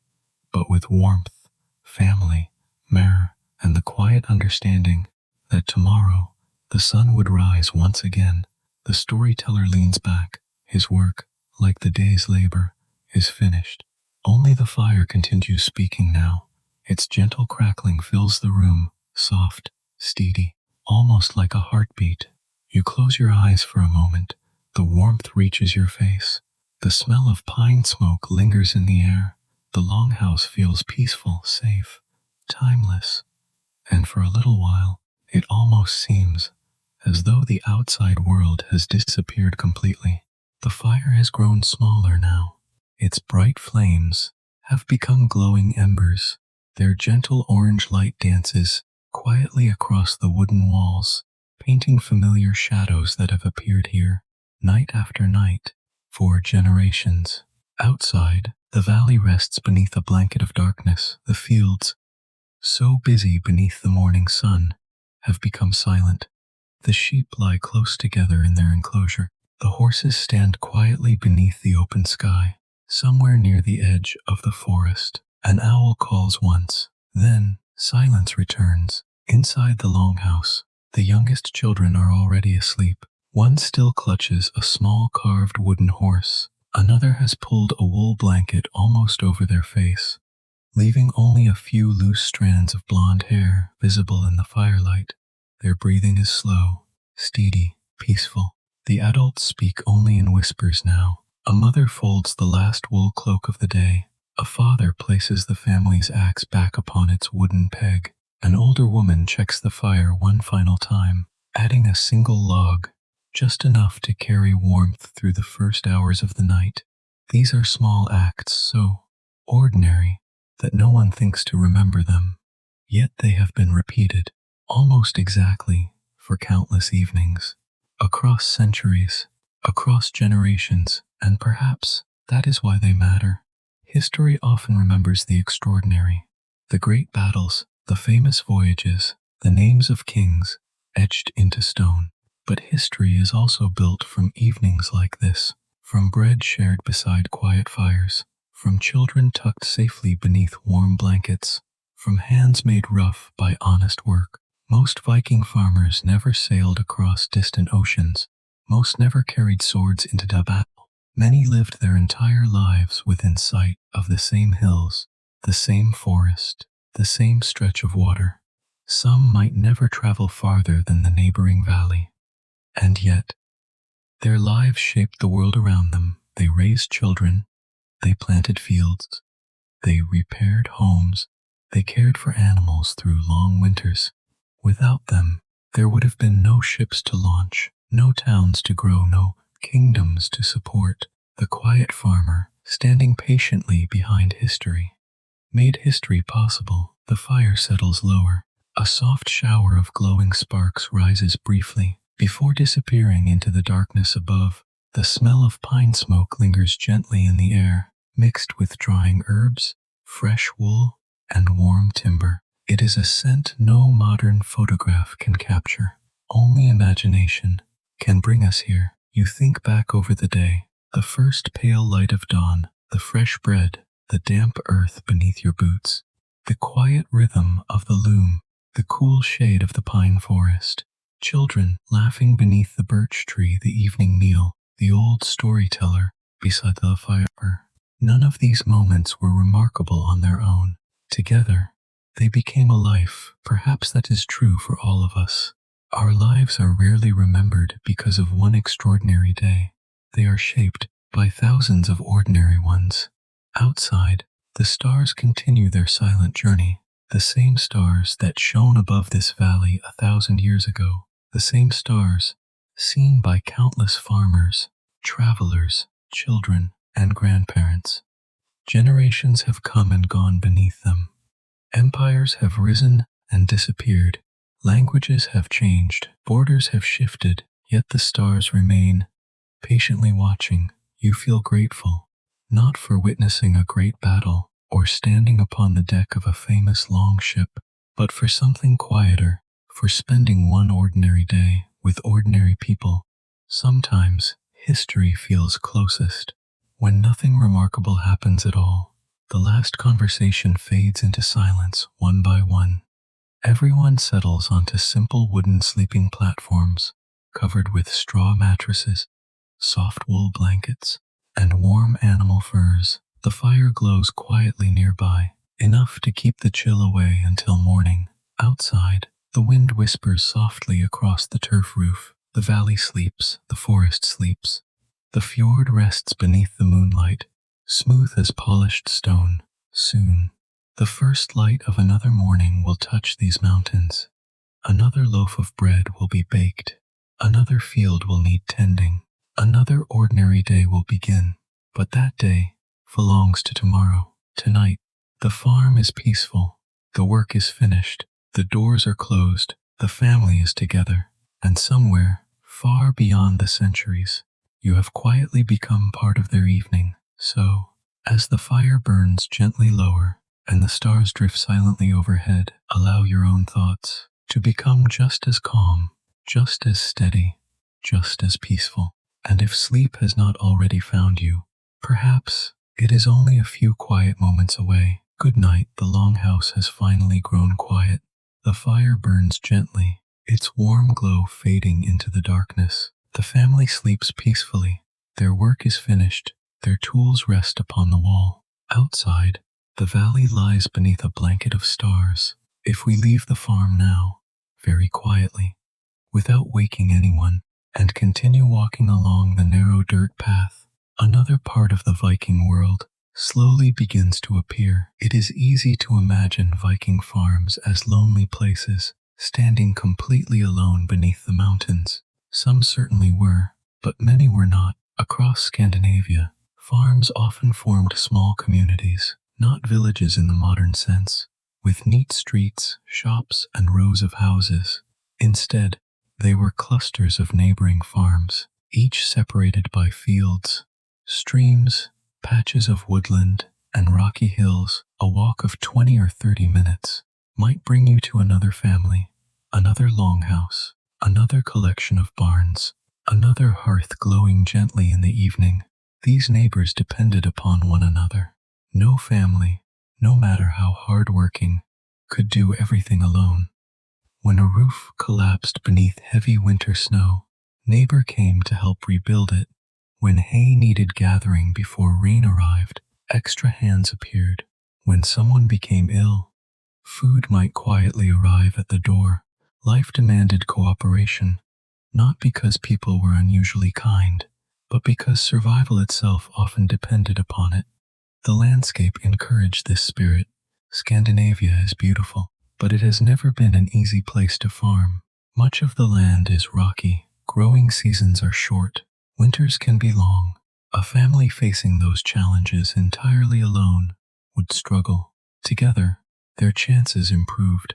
but with warmth, family, myrrh, and the quiet understanding that tomorrow the sun would rise once again. The storyteller leans back. His work, like the day's labor, is finished. Only the fire continues speaking now. Its gentle crackling fills the room, soft, steady, almost like a heartbeat. You close your eyes for a moment. The warmth reaches your face. The smell of pine smoke lingers in the air. The longhouse feels peaceful, safe, timeless. And for a little while, it almost seems as though the outside world has disappeared completely. The fire has grown smaller now. Its bright flames have become glowing embers. Their gentle orange light dances quietly across the wooden walls, painting familiar shadows that have appeared here, night after night, for generations. Outside, the valley rests beneath a blanket of darkness. The fields, so busy beneath the morning sun, have become silent. The sheep lie close together in their enclosure. The horses stand quietly beneath the open sky. Somewhere near the edge of the forest, an owl calls once. Then, silence returns. Inside the longhouse, the youngest children are already asleep. One still clutches a small carved wooden horse. Another has pulled a wool blanket almost over their face, leaving only a few loose strands of blonde hair visible in the firelight. Their breathing is slow, steady, peaceful. The adults speak only in whispers now. A mother folds the last wool cloak of the day. A father places the family's axe back upon its wooden peg. An older woman checks the fire one final time, adding a single log, just enough to carry warmth through the first hours of the night. These are small acts, so ordinary that no one thinks to remember them. Yet they have been repeated, almost exactly, for countless evenings, across centuries, across generations, and perhaps that is why they matter. History often remembers the extraordinary, the great battles, the famous voyages, the names of kings etched into stone. But history is also built from evenings like this, from bread shared beside quiet fires, from children tucked safely beneath warm blankets, from hands made rough by honest work. Most Viking farmers never sailed across distant oceans. Most never carried swords into the battle. Many lived their entire lives within sight of the same hills, the same forest, the same stretch of water. Some might never travel farther than the neighboring valley. And yet, their lives shaped the world around them. They raised children, they planted fields, they repaired homes, they cared for animals through long winters. Without them, there would have been no ships to launch, no towns to grow, no kingdoms to support. The quiet farmer, standing patiently behind history, made history possible. The fire settles lower. A soft shower of glowing sparks rises briefly, before disappearing into the darkness above. The smell of pine smoke lingers gently in the air, mixed with drying herbs, fresh wool, and warm timber. It is a scent no modern photograph can capture. Only imagination can bring us here. You think back over the day, the first pale light of dawn, the fresh bread, the damp earth beneath your boots, the quiet rhythm of the loom, the cool shade of the pine forest, children laughing beneath the birch tree, the evening meal, the old storyteller beside the fire. None of these moments were remarkable on their own. Together, they became a life. Perhaps that is true for all of us. Our lives are rarely remembered because of one extraordinary day. They are shaped by thousands of ordinary ones. Outside, the stars continue their silent journey. The same stars that shone above this valley 1,000 years ago. The same stars seen by countless farmers, travelers, children, and grandparents. Generations have come and gone beneath them. Empires have risen and disappeared. Languages have changed. Borders have shifted, yet the stars remain, patiently watching. You feel grateful, not for witnessing a great battle or standing upon the deck of a famous longship, but for something quieter, for spending one ordinary day with ordinary people. Sometimes history feels closest when nothing remarkable happens at all. The last conversation fades into silence one by one. Everyone settles onto simple wooden sleeping platforms, covered with straw mattresses, soft wool blankets, and warm animal furs. The fire glows quietly nearby, enough to keep the chill away until morning. Outside, the wind whispers softly across the turf roof. The valley sleeps, the forest sleeps. The fjord rests beneath the moonlight, smooth as polished stone. Soon, the first light of another morning will touch these mountains. Another loaf of bread will be baked. Another field will need tending. Another ordinary day will begin. But that day belongs to tomorrow. Tonight, the farm is peaceful. The work is finished. The doors are closed. The family is together. And somewhere, far beyond the centuries, you have quietly become part of their evening. So, as the fire burns gently lower and the stars drift silently overhead, allow your own thoughts to become just as calm, just as steady, just as peaceful. And if sleep has not already found you, perhaps it is only a few quiet moments away. Good night. The longhouse has finally grown quiet. The fire burns gently, its warm glow fading into the darkness. The family sleeps peacefully. Their work is finished. Their tools rest upon the wall. Outside, the valley lies beneath a blanket of stars. If we leave the farm now, very quietly, without waking anyone, and continue walking along the narrow dirt path, another part of the Viking world slowly begins to appear. It is easy to imagine Viking farms as lonely places, standing completely alone beneath the mountains. Some certainly were, but many were not. Across Scandinavia, farms often formed small communities, not villages in the modern sense, with neat streets, shops, and rows of houses. Instead, they were clusters of neighboring farms, each separated by fields, streams, patches of woodland, and rocky hills. A walk of 20 or 30 minutes might bring you to another family, another longhouse, another collection of barns, another hearth glowing gently in the evening. These neighbors depended upon one another. No family, no matter how hard-working, could do everything alone. When a roof collapsed beneath heavy winter snow, neighbor came to help rebuild it. When hay needed gathering before rain arrived, extra hands appeared. When someone became ill, food might quietly arrive at the door. Life demanded cooperation, not because people were unusually kind, but because survival itself often depended upon it. The landscape encouraged this spirit. Scandinavia is beautiful, but it has never been an easy place to farm. Much of the land is rocky, growing seasons are short, winters can be long. A family facing those challenges entirely alone would struggle. Together, their chances improved.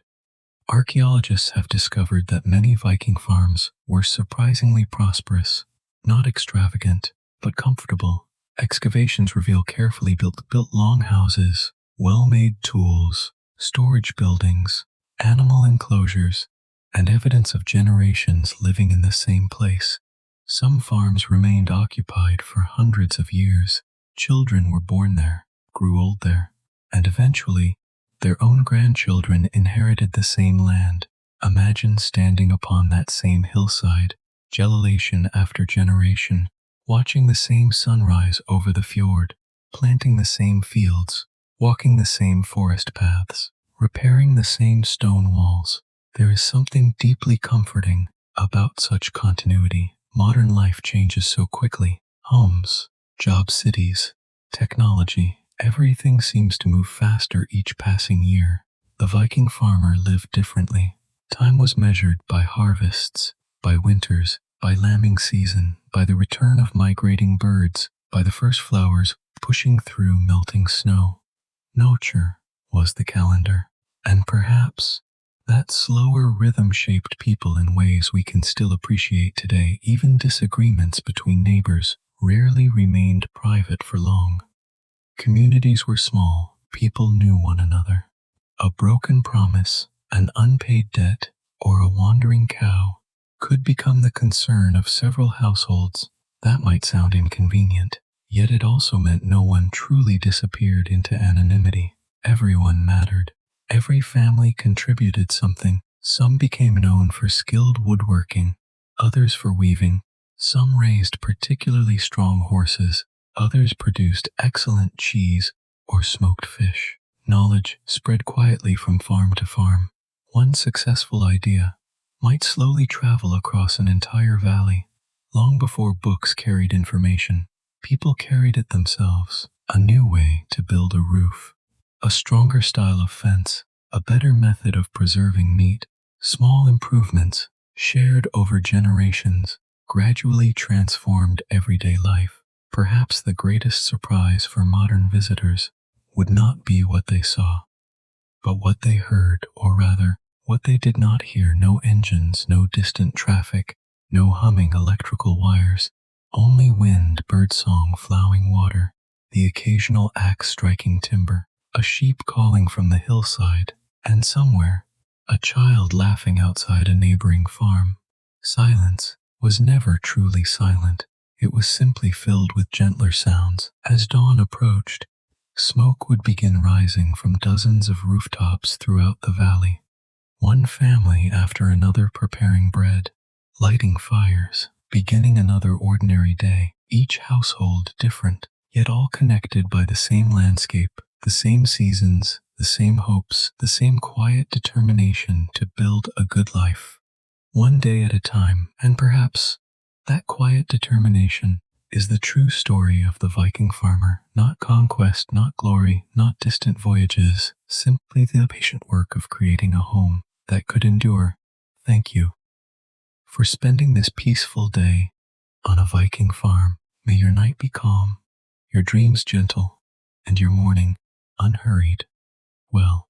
Archaeologists have discovered that many Viking farms were surprisingly prosperous, not extravagant, but comfortable. Excavations reveal carefully built longhouses, well-made tools, storage buildings, animal enclosures, and evidence of generations living in the same place. Some farms remained occupied for hundreds of years. Children were born there, grew old there, and eventually, their own grandchildren inherited the same land. Imagine standing upon that same hillside, generation after generation, watching the same sunrise over the fjord, planting the same fields, walking the same forest paths, repairing the same stone walls. There is something deeply comforting about such continuity. Modern life changes so quickly. Homes, job cities, technology, everything seems to move faster each passing year. The Viking farmer lived differently. Time was measured by harvests, by winters, by lambing season, by the return of migrating birds, by the first flowers pushing through melting snow. Nurture was the calendar, and perhaps that slower rhythm shaped people in ways we can still appreciate today. Even disagreements between neighbors rarely remained private for long. Communities were small, people knew one another. A broken promise, an unpaid debt, or a wandering cow could become the concern of several households. That might sound inconvenient, yet it also meant no one truly disappeared into anonymity. Everyone mattered. Every family contributed something. Some became known for skilled woodworking, others for weaving. Some raised particularly strong horses, others produced excellent cheese or smoked fish. Knowledge spread quietly from farm to farm. One successful idea might slowly travel across an entire valley. Long before books carried information, people carried it themselves. A new way to build a roof, a stronger style of fence, a better method of preserving meat. Small improvements, shared over generations, gradually transformed everyday life. Perhaps the greatest surprise for modern visitors would not be what they saw, but what they heard, or rather, what they did not hear. No engines, no distant traffic, no humming electrical wires, only wind, birdsong, flowing water, the occasional axe striking timber, a sheep calling from the hillside, and somewhere, a child laughing outside a neighboring farm. Silence was never truly silent. It was simply filled with gentler sounds. As dawn approached, smoke would begin rising from dozens of rooftops throughout the valley. One family after another preparing bread, lighting fires, beginning another ordinary day. Each household different, yet all connected by the same landscape, the same seasons, the same hopes, the same quiet determination to build a good life. One day at a time, and perhaps that quiet determination is the true story of the Viking farmer. Not conquest, not glory, not distant voyages, simply the patient work of creating a home that could endure. Thank you for spending this peaceful day on a Viking farm. May your night be calm, your dreams gentle, and your morning unhurried. Well,